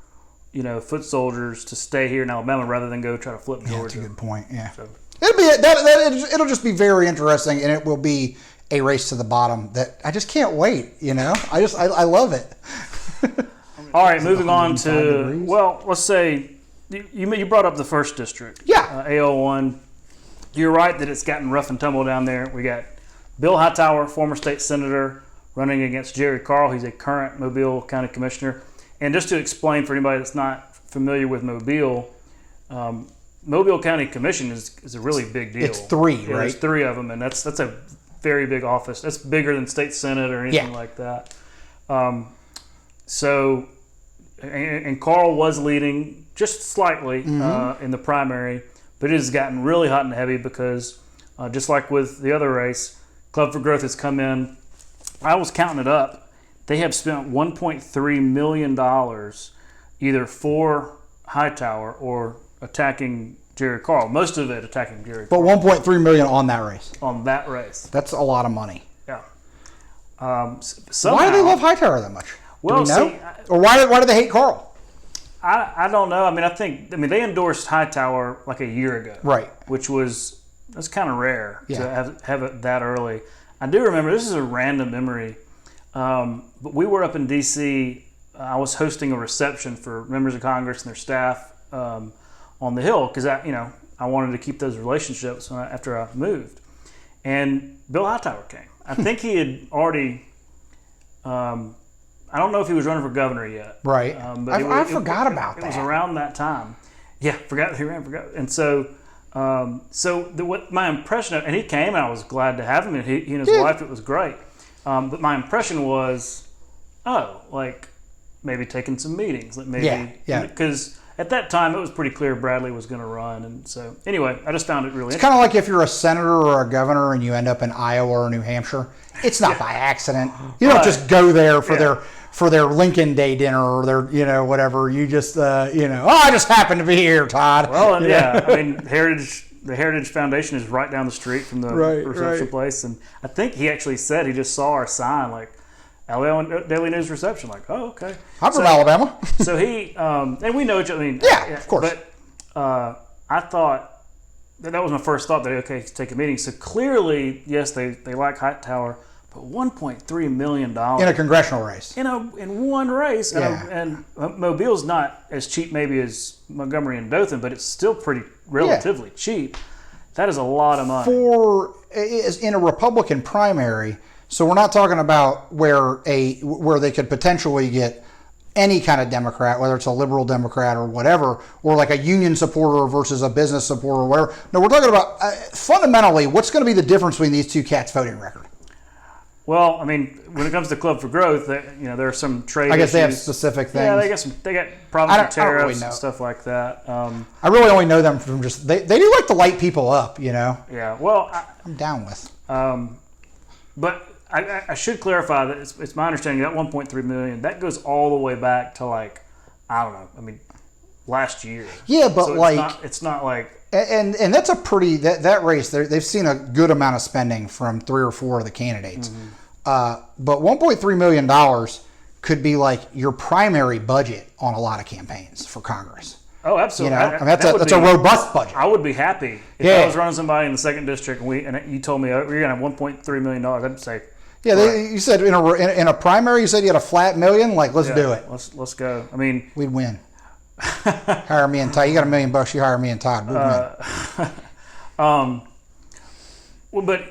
foot soldiers to stay here in Alabama rather than go try to flip Georgia. Yeah, that's a good point. Yeah, so. It'll just be very interesting, and it will be a race to the bottom that I just can't wait. I love it. All right, moving on to let's say you brought up the first district. Yeah, AL1. You're right that it's gotten rough and tumble down there. We got Bill Hightower, former state senator, running against Jerry Carl. He's a current Mobile County commissioner. And just to explain for anybody that's not familiar with Mobile, Mobile County Commission is a really big deal. It's 3, right? There's 3 of them, and that's a very big office. That's bigger than state senate or anything like that. And Carl was leading just slightly in the primary, but it has gotten really hot and heavy because just like with the other race, Club for Growth has come in. I was counting it up. They have spent $1.3 million either for Hightower or attacking Jerry Carl. Most of it attacking Jerry Carl. But $1.3 million on that race. On that race. That's a lot of money. Yeah. Why do they love Hightower that much? Well, do we know? Or why do they hate Carl? I don't know. They endorsed Hightower like a year ago. Right. That's kind of rare to have it that early. I do remember, this is a random memory, but we were up in D.C. I was hosting a reception for members of Congress and their staff on the Hill because I wanted to keep those relationships after I moved. And Bill Hightower came. I think he had already, I don't know if he was running for governor yet. Right. But I forgot about that. It was around that time. Yeah, forgot. And so, what my impression of, and he came, and I was glad to have him, and he and his wife, it was great. But my impression was, maybe taking some meetings, because at that time it was pretty clear Bradley was going to run, and so anyway, I just found it really. It's kind of like if you're a senator or a governor and you end up in Iowa or New Hampshire. It's not by accident. You don't just go there for their Lincoln Day dinner or their whatever. You just I just happened to be here, Todd. Well, the Heritage Foundation is right down the street from the reception place, and I think he actually said he just saw our sign like Alabama Daily News reception. Like, oh, okay. I'm from Alabama. So he and we know each other. Of course. But I thought that was my first thought that take a meeting. So clearly, yes, they like Hightower, but $1.3 million in a congressional race in one race, and Mobile's not as cheap maybe as Montgomery and Dothan, but it's still pretty relatively cheap. That is a lot of money in a Republican primary. So we're not talking about where they could potentially get any kind of Democrat, whether it's a liberal Democrat or whatever, or like a union supporter versus a business supporter or whatever. No, we're talking about fundamentally what's going to be the difference between these two cats' voting record. Well, when it comes to Club for Growth, there are some trade. I guess issues. they have specific things. Yeah, they got problems with tariffs and stuff like that. I really only know them from just they do like to light people up, Yeah, well, I'm down with. But I should clarify that it's my understanding that $1.3 million that goes all the way back to last year. Yeah, but so it's not like. And that's a pretty that race. They've seen a good amount of spending from 3 or 4 of the candidates, but $1.3 million could be like your primary budget on a lot of campaigns for Congress. Oh, absolutely. That's a robust budget. I would be happy if I was running somebody in the 2nd district and you told me you're going to have $1.3 million. I'd say. Yeah, you said in a primary, you said you had a flat million. Let's do it. Let's go. We'd win. Hire me and Todd. You got $1 million. You hire me and Todd. We'd win. But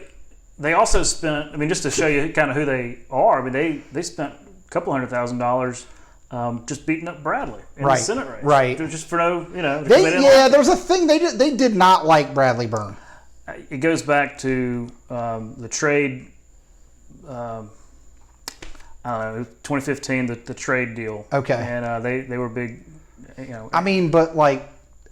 they also spent. Just to show you kind of who they are. They spent a couple $100,000 just beating up Bradley in the Senate race. Right. Just for no, there was a thing they did not like Bradley Byrne. It goes back to the trade. I don't know, 2015, the trade deal. Okay. And they were big.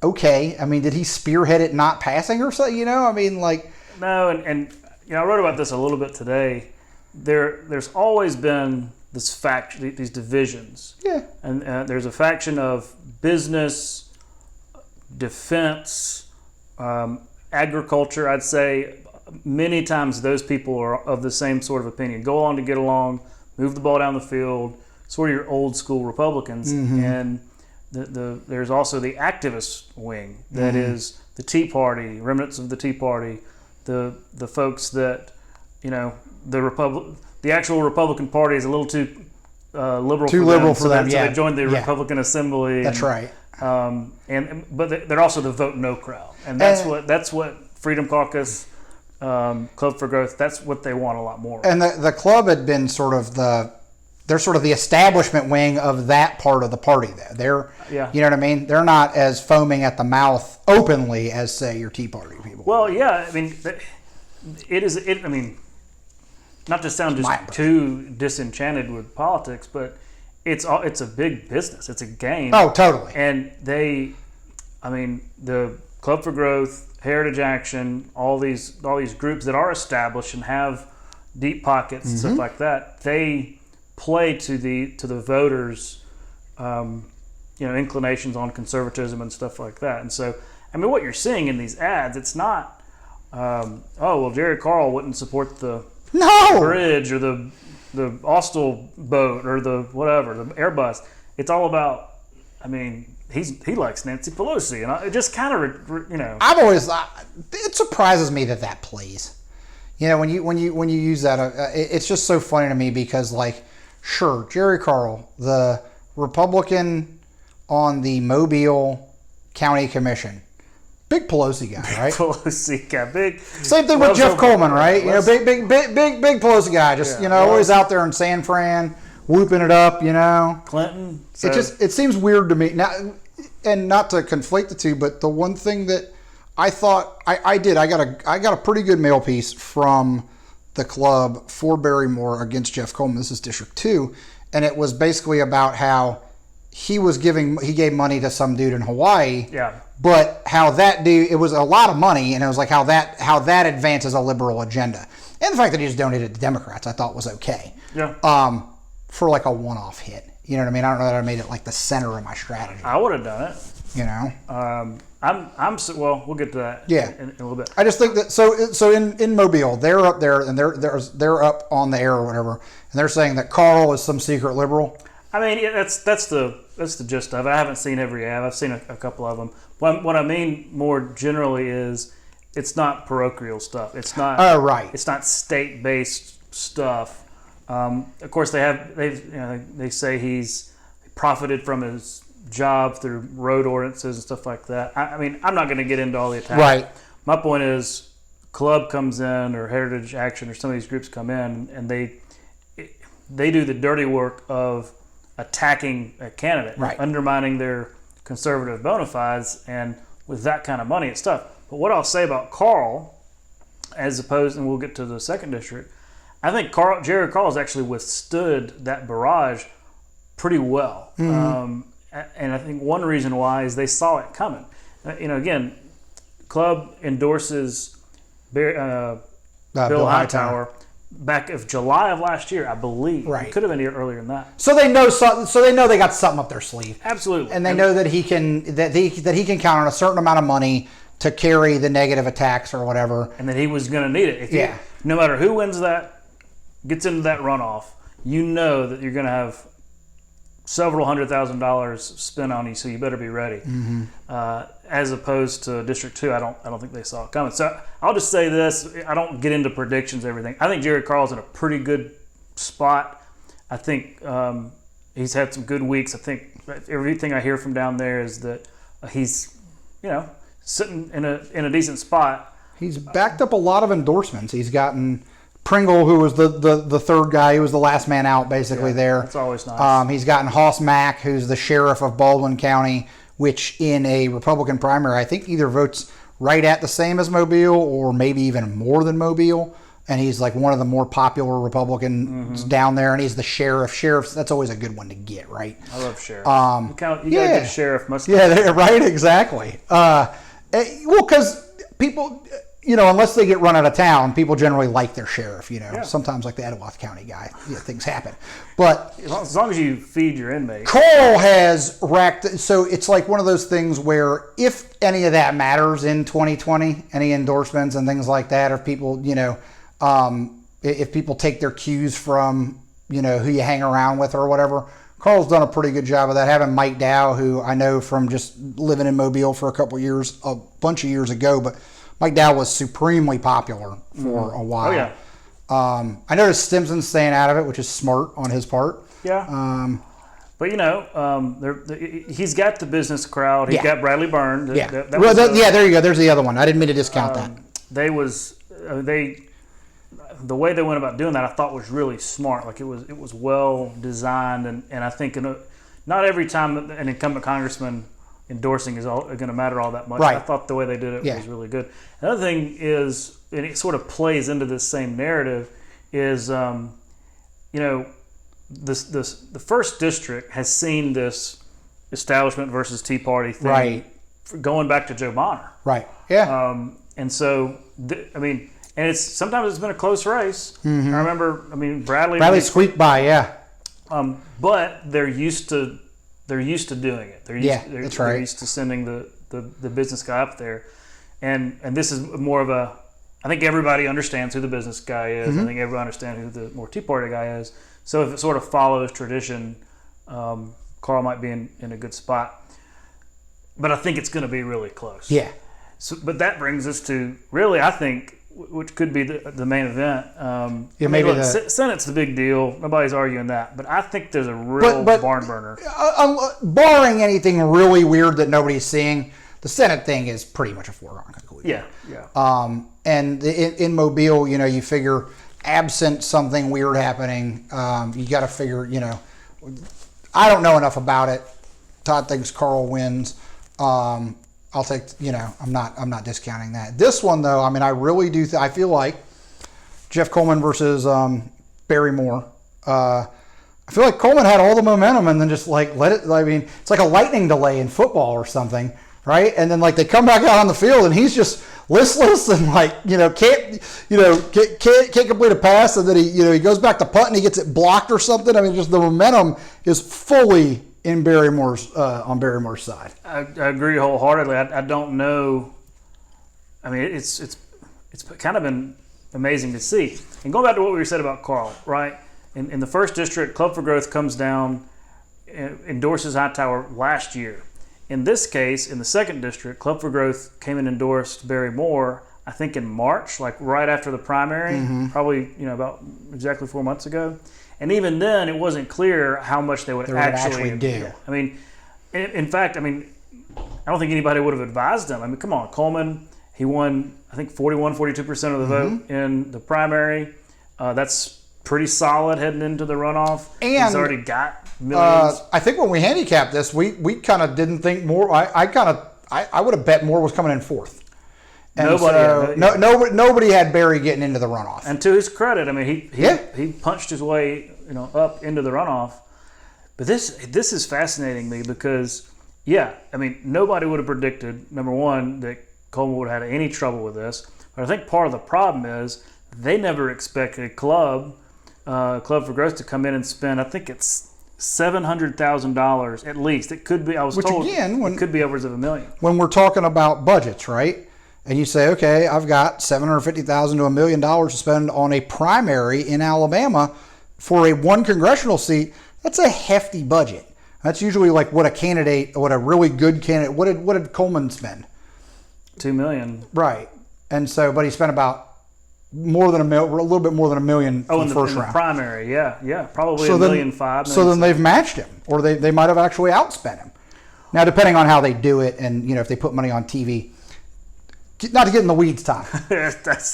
Okay. Did he spearhead it not passing or something? No, and I wrote about this a little bit today. There's always been these divisions. Yeah. And there's a faction of business, defense, agriculture. I'd say many times those people are of the same sort of opinion. Go along to get along, move the ball down the field, sort of your old school Republicans. And there's also the activist wing that is the Tea Party, remnants of the Tea Party, the folks that, the actual Republican Party is a little too liberal for them. So they joined the Republican Assembly. That's right. But they're also the vote no crowd, and that's what Freedom Caucus, Club for Growth. That's what they want a lot more. And the club had been they're sort of the establishment wing of that part of the party. They're you know what I mean. They're not as foaming at the mouth openly as say your Tea Party people. Well, yeah, I mean, it is. I mean, not to sound just too disenchanted with politics, but it's a big business. It's a game. Oh, totally. And the Club for Growth, Heritage Action, all these groups that are established and have deep pockets and stuff like that, they play to the voters, inclinations on conservatism and stuff like that. And so, I mean, what you're seeing in these ads, it's not, Jerry Carl wouldn't support the bridge or the Austell boat or the whatever, the Airbus. It's all about, I mean, he likes Nancy Pelosi, and it just kind of, I've always it surprises me that plays. When you use that, it's just so funny to me because, like, sure, Jerry Carl, the Republican on the Mobile County Commission, big Pelosi guy, right? Pelosi guy, big. Same thing with Jeff Coleman, right? Big Pelosi guy, just always out there in San Fran, whooping it up, Clinton. So. It seems weird to me now, and not to conflate the two, but the one thing that I thought I got a pretty good mail piece from the club for Barrymore against Jeff Coleman. This is District 2, and it was basically about how he gave money to some dude in Hawaii. Yeah. But how that dude, it was a lot of money, and it was like how that advances a liberal agenda. And the fact that he just donated to Democrats, I thought was okay. Yeah. For like a one-off hit. You know what I mean? I don't know that I made it like the center of my strategy. I would have done it. We'll get to that in a little bit. I just think that so in Mobile, they're up there and they're up on the air or whatever, and they're saying that Carl is some secret liberal. I mean, that's the gist of it. I haven't seen every ad. I've seen a couple of them. What I mean more generally is it's not parochial stuff. It's not. Oh, right. It's not state-based stuff. Of course, they say he's profited from his job through road ordinances and stuff like that. I mean, I'm not going to get into all the attacks. Right. My point is, Club comes in or Heritage Action or some of these groups come in and they do the dirty work of attacking a candidate, right, undermining their conservative bona fides, and with that kind of money, it's tough. But what I'll say about Carl, as opposed, and we'll get to the second district, I think Jerry Carl has actually withstood that barrage pretty well. And I think one reason why is they saw it coming. Again, Club endorses Bill Hightower back of July of last year, I believe. Right. It could have been earlier than that. So they know something. So they know they got something up their sleeve. Absolutely. And they know that he can count on a certain amount of money to carry the negative attacks or whatever. And that he was going to need it. No matter who wins that, gets into that runoff, you know that you're going to have several $100,000 spent on you, so you better be ready. As opposed to District 2, I don't think they saw it coming. So I'll just say this: I don't get into predictions, everything. I think Jerry Carl's in a pretty good spot. I think he's had some good weeks. I think everything I hear from down there is that he's, sitting in a decent spot. He's backed up a lot of endorsements. He's gotten Pringle, who was the third guy, who was the last man out, basically there. That's always nice. He's gotten Hoss Mack, who's the sheriff of Baldwin County, which in a Republican primary, I think either votes right at the same as Mobile or maybe even more than Mobile. And he's like one of the more popular Republicans down there, and he's the sheriff. Sheriffs, that's always a good one to get, right? I love sheriffs. You got a good sheriff. Right, exactly. Well, because people... unless they get run out of town, people generally like their sheriff. Yeah. Sometimes like the Etowah County guy, things happen. But as long as you feed your inmates. Carl has racked. So it's like one of those things where if any of that matters in 2020, any endorsements and things like that, or people, if people take their cues from, who you hang around with or whatever, Carl's done a pretty good job of that. Having Mike Dow, who I know from just living in Mobile for a bunch of years ago, but Mike Dow was supremely popular for a while. Oh, yeah. I noticed Stimson's staying out of it, which is smart on his part. Yeah. But, he's got the business crowd. He's got Bradley Byrne. There you go. There's the other one. I didn't mean to discount that. The way they went about doing that, I thought was really smart. Like it was well designed, and I think not every time an incumbent congressman endorsing is going to matter all that much. Right. I thought the way they did it was really good. Another thing is, and it sort of plays into this same narrative, is the first district has seen this establishment versus Tea Party thing going back to Joe Bonner. Right. Yeah. And so and sometimes it's been a close race. Mm-hmm. I remember, Bradley squeaked by, yeah. But they're used to doing it. They're used to sending the business guy up there, and this is more of a. I think everybody understands who the business guy is. Mm-hmm. I think everybody understands who the more Tea Party guy is. So if it sort of follows tradition, Carl might be in a good spot. But I think it's going to be really close. Yeah. So, but that brings us to really, I think, which could be the main event. Senate's the big deal. Nobody's arguing that. But I think there's a real barn burner. Barring anything really weird that nobody's seeing, the Senate thing is pretty much a foregone conclusion. Yeah. And in Mobile, you figure absent something weird happening, you got to figure, I don't know enough about it. Todd thinks Carl wins. I'll take, I'm not discounting that. This one though, I really do. I feel like Jeff Coleman versus Barry Moore. I feel like Coleman had all the momentum and then just let it. It's like a lightning delay in football or something, right? And then they come back out on the field and he's just listless and can't complete a pass, and then he goes back to punt and he gets it blocked or something. Just the momentum is fully in on Barrymore's side. I agree wholeheartedly. I don't know. It's kind of been amazing to see. And going back to what we said about Carl, right? In the first district, Club for Growth comes down, endorses Hightower last year. In this case, in the second district, Club for Growth came and endorsed Barry Moore, I think in March, right after the primary, probably about exactly 4 months ago. And even then, it wasn't clear how much they would actually do. In fact, I don't think anybody would have advised him. Come on, Coleman, he won, I think, 42% of the vote in the primary. That's pretty solid heading into the runoff. And he's already got millions. I think when we handicapped this, we kind of didn't think Moore. I would have bet Moore was coming in fourth. And nobody had Barry getting into the runoff. And to his credit, he punched his way up into the runoff. But this is fascinating me because nobody would have predicted, number one, that Coleman would have had any trouble with this. But I think part of the problem is they never expected Club for Growth to come in and spend, I think it's $700,000 at least. It could be. It could be upwards of $1 million. When we're talking about budgets, right? And you say, okay, I've got $750,000 to $1 million to spend on a primary in Alabama for a one congressional seat. That's a hefty budget. That's usually what a really good candidate. What did Coleman spend? $2 million. Right. And so, but he spent about a little bit more than $1 million in the first round. The primary, yeah, probably $1.5 million. So then they've matched him, or they might have actually outspent him. Now, depending on how they do it, and if they put money on TV. Not to get in the weeds, Tom.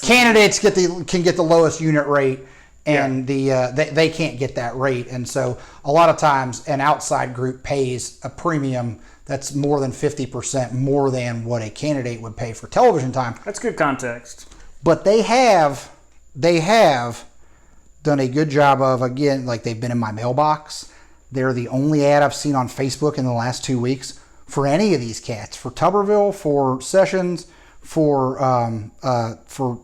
Candidates can get the lowest unit rate, and they can't get that rate, and so a lot of times an outside group pays a premium that's more than 50% more than what a candidate would pay for television time. That's good context. But they have done a good job of, again, they've been in my mailbox. They're the only ad I've seen on Facebook in the last 2 weeks for any of these cats, for Tuberville, for Sessions, for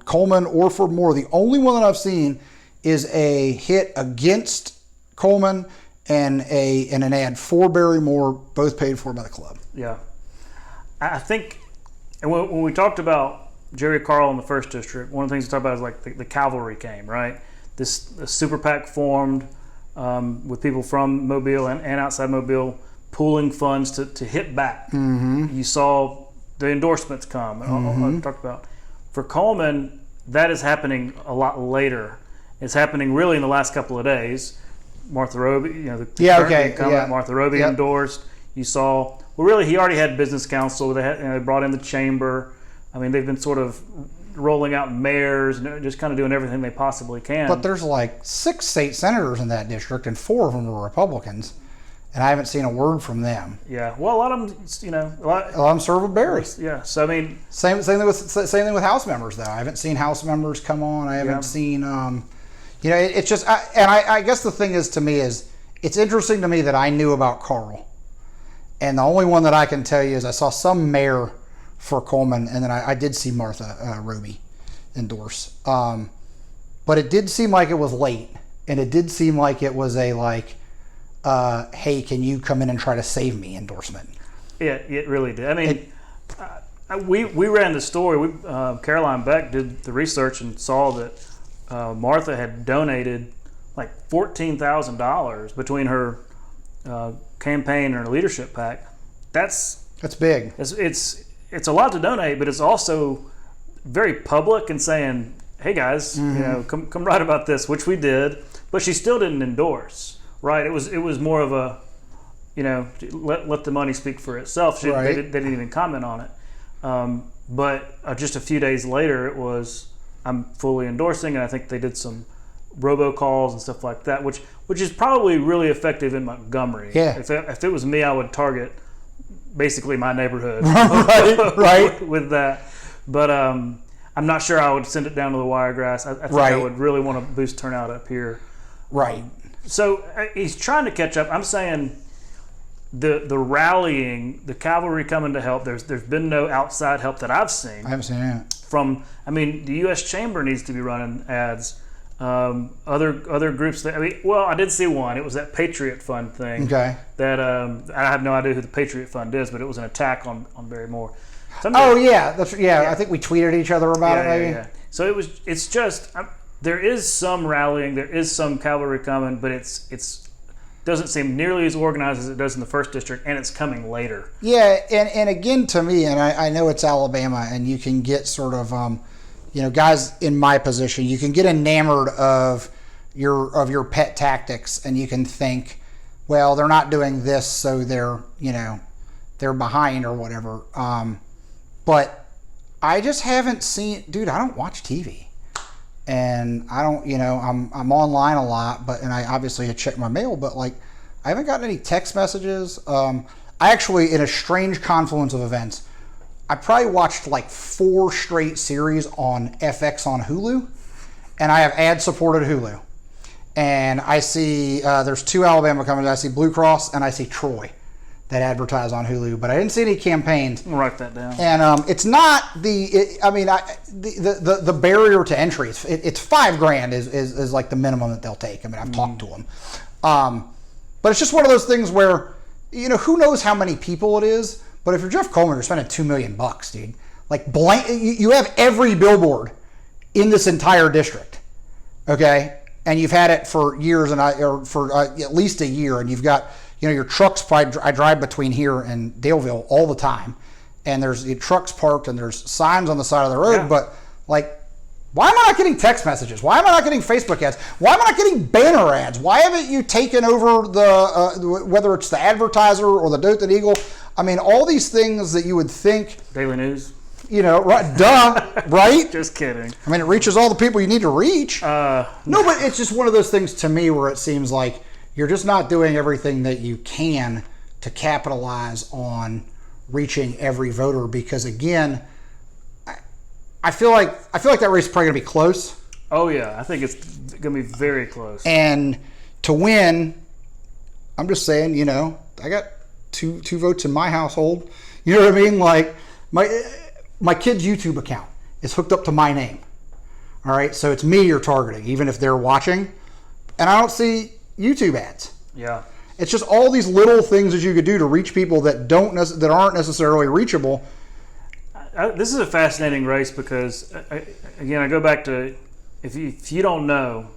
Coleman or for Moore. The only one that I've seen is a hit against Coleman and an ad for Barry Moore, both paid for by the club. Yeah. I think, and when we talked about Jerry Carl in the first district, one of the things we talked about is like the cavalry came, right? This super PAC formed with people from Mobile and outside Mobile pooling funds to hit back. You saw the endorsements come. I talked about. For Coleman, that is happening a lot later. It's happening really in the last couple of days. Martha Roby, Martha Roby endorsed. You saw, well, really, he already had business counsel. They brought in the chamber. I mean, they've been sort of rolling out mayors and just kind of doing everything they possibly can. But there's like 6 state senators in that district, and 4 of them are Republicans, and I haven't seen a word from them. Yeah, well, a lot of them, a lot of them serve with Barry. Yeah, so I mean, same thing with House members though. I haven't seen House members come on. I haven't seen. It's just, I guess the thing is to me is it's interesting to me that I knew about Carl, and the only one that I can tell you is I saw some mayor for Coleman, and then I did see Martha Roby endorse. But it did seem like it was late, and it did seem like it was a hey, can you come in and try to save me endorsement. Yeah, it really did. I mean, we ran the story. Caroline Beck did the research and saw that Martha had donated like $14,000 between her campaign and her leadership PAC. That's big. It's a lot to donate, but it's also very public and saying, "Hey guys, come write about this," which we did. But she still didn't endorse, right? It was more of a, let the money speak for itself. They didn't even comment on it. But just a few days later, it was, I'm fully endorsing, and I think they did some robocalls and stuff like that, which is probably really effective in Montgomery. Yeah. If it was me, I would target basically my neighborhood right. with that. But I'm not sure I would send it down to the Wiregrass. I think I would really want to boost turnout up here. Right. So he's trying to catch up. I'm saying the rallying, the cavalry coming to help. There's been no outside help that I've seen. I haven't seen it. The U.S. Chamber needs to be running ads. Other groups I did see one. It was that Patriot Fund thing. Okay. That I have no idea who the Patriot Fund is, but it was an attack on Barry Moore. I think we tweeted each other about it. Maybe. Yeah. So it's just there is some rallying, there is some cavalry coming, but it's doesn't seem nearly as organized as it does in the first district, and it's coming later. Yeah, and again to me, and I know it's Alabama, and you can get sort of guys in my position, you can get enamored of your pet tactics, and you can think, well, they're not doing this, so they're behind or whatever. But I just haven't seen, dude. I don't watch TV, and I don't, I'm online a lot, and I obviously check my mail, but I haven't gotten any text messages. I actually, in a strange confluence of events, I probably watched 4 straight series on FX on Hulu, and I have ad-supported Hulu. And I see there's 2 Alabama companies. I see Blue Cross and I see Troy that advertise on Hulu, but I didn't see any campaigns. I'll write that down. And it's not the barrier to entry. It's $5,000 is like the minimum that they'll take. I mean, I've talked to them, but it's just one of those things where who knows how many people it is. But if you're Jeff Coleman, you're spending $2 million, dude. You have every billboard in this entire district, okay? And you've had it for years, for at least a year, and you've got your trucks. I drive between here and Daleville all the time, and there's trucks parked and there's signs on the side of the road. Yeah. But why am I not getting text messages? Why am I not getting Facebook ads? Why am I not getting banner ads? Why haven't you taken over whether it's the Advertiser or the Dothan Eagle? I mean, all these things that you would think. Daily News. Right? Duh, right? Just kidding. I mean, it reaches all the people you need to reach. No, but it's just one of those things to me where it seems like you're just not doing everything that you can to capitalize on reaching every voter. Because again, I feel like that race is probably going to be close. Oh yeah, I think it's going to be very close. And to win, I'm just saying, I got two votes in my household. You know what I mean? my kid's YouTube account is hooked up to my name. All right, so it's me you're targeting, even if they're watching, and I don't see YouTube ads. Yeah. It's just all these little things that you could do to reach people that aren't necessarily reachable. This is a fascinating race because, again, I go back to if you don't know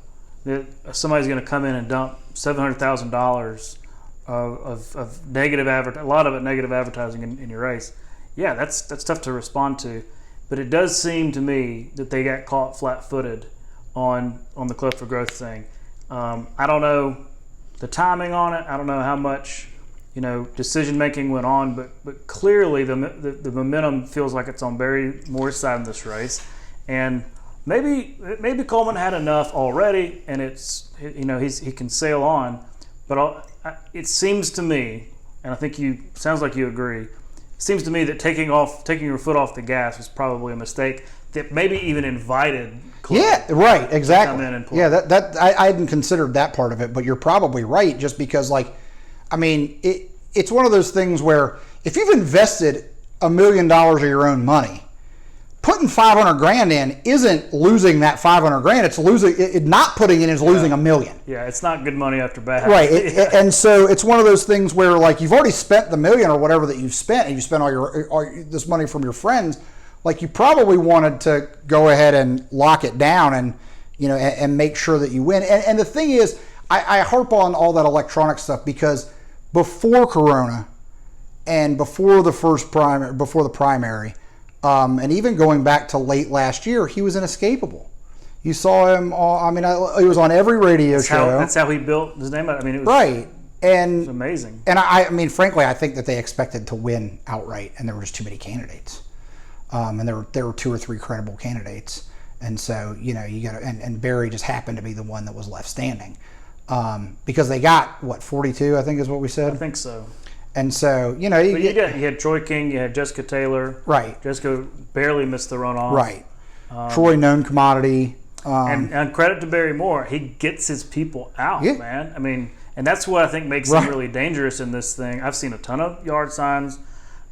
that somebody's going to come in and dump $700,000 of negative a lot of it negative advertising in your race, yeah, that's tough to respond to. But it does seem to me that they got caught flat-footed on the Club for Growth thing. I don't know the timing on it. I don't know how much decision making went on, but clearly the momentum feels like it's on Barry Moore's side in this race, and maybe Coleman had enough already, and he can sail on. But it seems to me, and I think sounds like you agree. It seems to me that taking your foot off the gas was probably a mistake that maybe even invited Club right, exactly. to come in and play. Yeah, that I hadn't considered that part of it, but you're probably right, just because it's one of those things where if you've invested $1 million of your own money, putting $500,000 in isn't losing that $500,000. It's losing not putting in is losing $1 million. Yeah, it's not good money after bad. Right, and so it's one of those things where like you've already spent the $1 million or whatever that you've spent, and you spent all this money from your friends. Like you probably wanted to go ahead and lock it down and and make sure that you win. And the thing is, I harp on all that electronic stuff because before Corona and before the primary, and even going back to late last year, he was inescapable. You saw him he was on every radio show. That's how he built his name. It was right. And it was amazing. And I frankly, I think that they expected to win outright, and there were just too many candidates. And there were 2 or 3 credible candidates, and so you got and Barry just happened to be the one that was left standing, because they got 42, I think is what we said. I think so. And so you had Troy King, you had Jessica Taylor. Right. Jessica barely missed the runoff. Right. Troy, known commodity. And credit to Barry Moore, he gets his people out, man. I mean, and that's what I think makes him really dangerous in this thing. I've seen a ton of yard signs.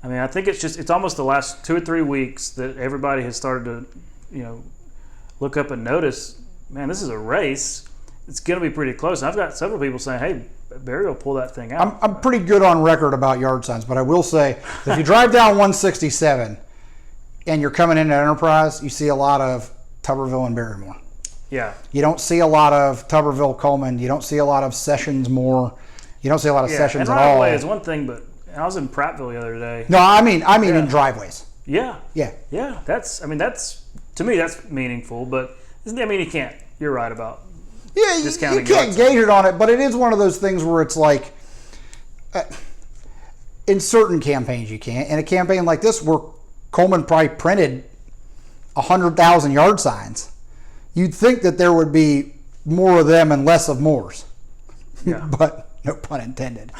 I mean, I think it's almost the last 2 or 3 weeks that everybody has started to, look up and notice, man, this is a race. It's going to be pretty close. And I've got several people saying, hey, Barry will pull that thing out. I'm pretty good on record about yard signs, but I will say that if you drive down 167 and you're coming into Enterprise, you see a lot of Tuberville and Barrymore. Yeah. You don't see a lot of Tuberville Coleman. You don't see a lot of Sessions Moore. You don't see a lot of Sessions at all. And right away is one thing, but I was in Prattville the other day. No, I mean in driveways. Yeah. Yeah. Yeah. That's to me, that's meaningful, but you can't. You're right about discounting. You can't gauge it on it, but it is one of those things where it's like, in certain campaigns you can't. In a campaign like this where Coleman probably printed 100,000 yard signs, you'd think that there would be more of them and less of Moores. Yeah. But no pun intended.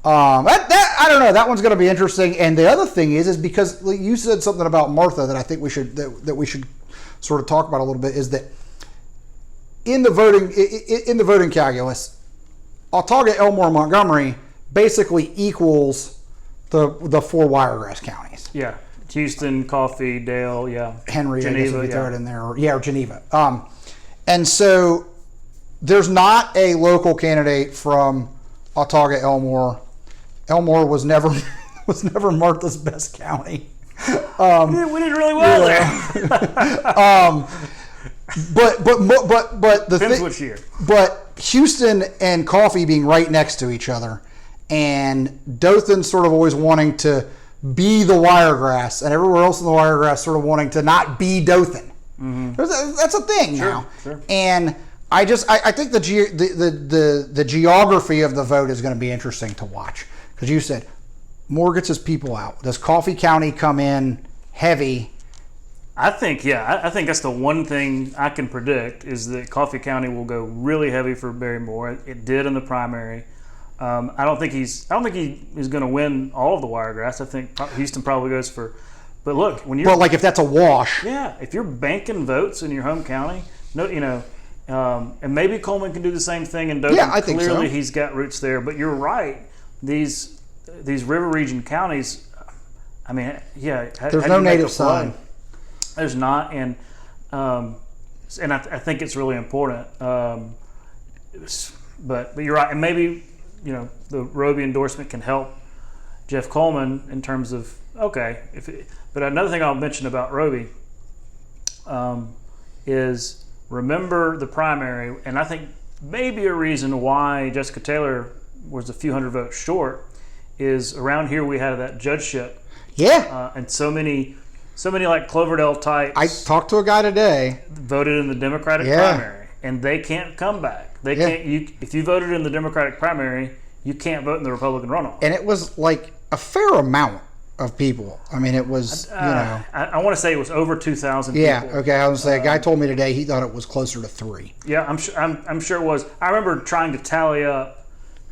I don't know. That one's going to be interesting. And the other thing is because you said something about Martha that I think we should sort of talk about a little bit, is that in the voting calculus, Autauga, Elmore, Montgomery basically equals the 4 Wiregrass counties. Yeah, Houston, Coffee, Dale, Henry, Geneva, I guess if you throw it in there, or Geneva. And so there's not a local candidate from Autauga, Elmore. Elmore was never Martha's best county. We did really well there. But the Depends which year. But Houston and Coffee being right next to each other, and Dothan sort of always wanting to be the Wiregrass, and everywhere else in the Wiregrass sort of wanting to not be Dothan. Mm-hmm. That's a thing now. Sure. And I think the geography of the vote is going to be interesting to watch, because you said Moore gets his people out. Does Coffee County come in heavy? I think that's the one thing I can predict, is that Coffee County will go really heavy for Barry Moore. It did in the primary. I don't think he is going to win all of the Wiregrass. I think Houston probably goes for. But look, when you're if that's a wash, if you're banking votes in your home county, and maybe Coleman can do the same thing in Dothan. Yeah, I think Clearly, so. He's got roots there. But you're right; these river region counties, I mean, yeah. There's no native son. There's not, and I think it's really important. But you're right, and maybe the Roby endorsement can help Jeff Coleman in terms of but another thing I'll mention about Roby is remember the primary, and I think maybe a reason why Jessica Taylor was a few hundred votes short is around here we had that judgeship. Yeah. And so many like Cloverdale types. I talked to a guy today. Voted in the Democratic primary, and they can't come back. They can't. If you voted in the Democratic primary, you can't vote in the Republican runoff. And it was like a fair amount of people. I mean, it was I want to say it was over 2,000. Yeah. People. Okay. I was gonna say a guy told me today he thought it was closer to 3. Yeah, I'm sure it was. I remember trying to tally up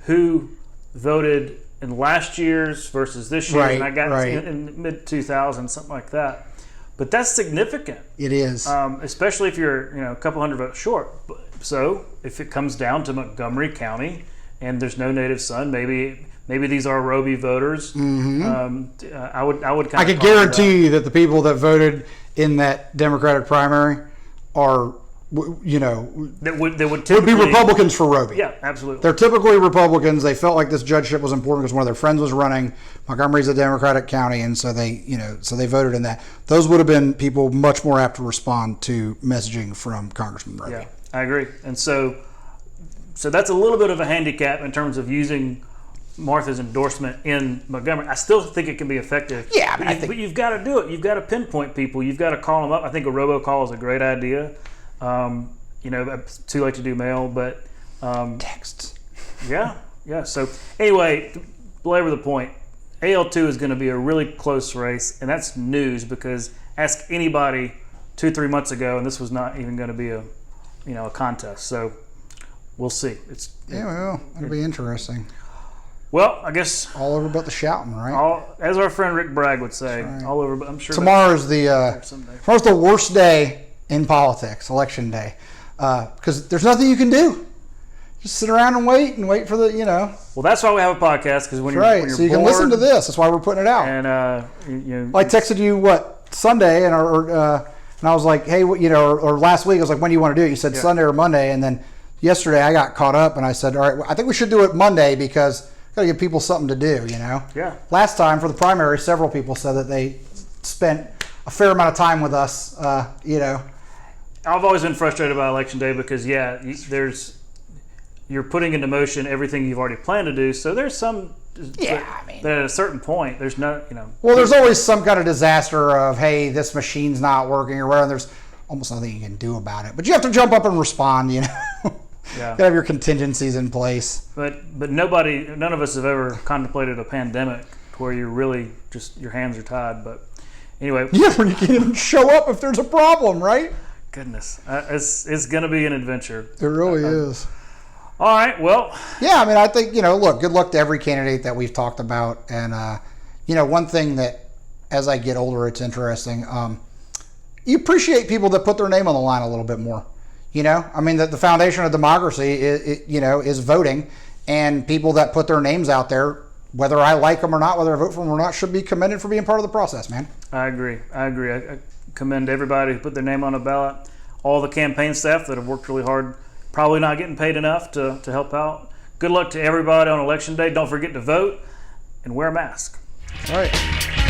who voted in last year's versus this year, and I got in mid 2000s, something like that. But that's significant. It is, especially if you're a couple hundred votes short. So if it comes down to Montgomery County and there's no native son, maybe these are Roby voters. Mm-hmm. I would. I could guarantee you that the people that voted in that Democratic primary are. That would be Republicans for Roby. Yeah, absolutely. They're typically Republicans. They felt like this judgeship was important because one of their friends was running. Montgomery's a Democratic county, and so they voted in that. Those would have been people much more apt to respond to messaging from Congressman Roby. Yeah, I agree. And so that's a little bit of a handicap in terms of using Martha's endorsement in Montgomery. I still think it can be effective. Yeah, but you've got to do it. You've got to pinpoint people. You've got to call them up. I think a robocall is a great idea. Too late to do mail, but texts. Yeah. So anyway, to belabor the point, AL2 is going to be a really close race, and that's news because ask anybody 2-3 months ago, and this was not even going to be a contest. So we'll see. It'll be interesting. Well, I guess all over but the shouting, right? As our friend Rick Bragg would say, all over. But I'm sure tomorrow's the worst day in politics, election day, because there's nothing you can do. Just sit around and wait for the. Well, that's why we have a podcast, because when you're so you bored, can listen to this. That's why we're putting it out. And I texted you Sunday, and I was like, hey, or last week I was like, when do you want to do it? You said Sunday or Monday, and then yesterday I got caught up, and I said, all right, I think we should do it Monday because got to give people something to do. Yeah. Last time for the primary, several people said that they spent a fair amount of time with us. I've always been frustrated about Election Day because, you're putting into motion everything you've already planned to do. So there's some, that at a certain point, there's no, Well, there's always some kind of disaster of, hey, this machine's not working or whatever. There's almost nothing you can do about it. But you have to jump up and respond, You gotta have your contingencies in place. But none of us have ever contemplated a pandemic where you're really just, your hands are tied. But anyway. Yeah, when you can't even show up if there's a problem, right? Goodness, it's going to be an adventure. It really is. All right, well. Yeah, I mean, I think, look, good luck to every candidate that we've talked about. And, one thing that, as I get older, it's interesting. You appreciate people that put their name on the line a little bit more. I mean, the foundation of democracy is voting. And people that put their names out there, whether I like them or not, whether I vote for them or not, should be commended for being part of the process, man. I agree. I commend everybody who put their name on a ballot, all the campaign staff that have worked really hard, probably not getting paid enough to help out. Good luck to everybody on Election Day. Don't forget to vote and wear a mask. All right.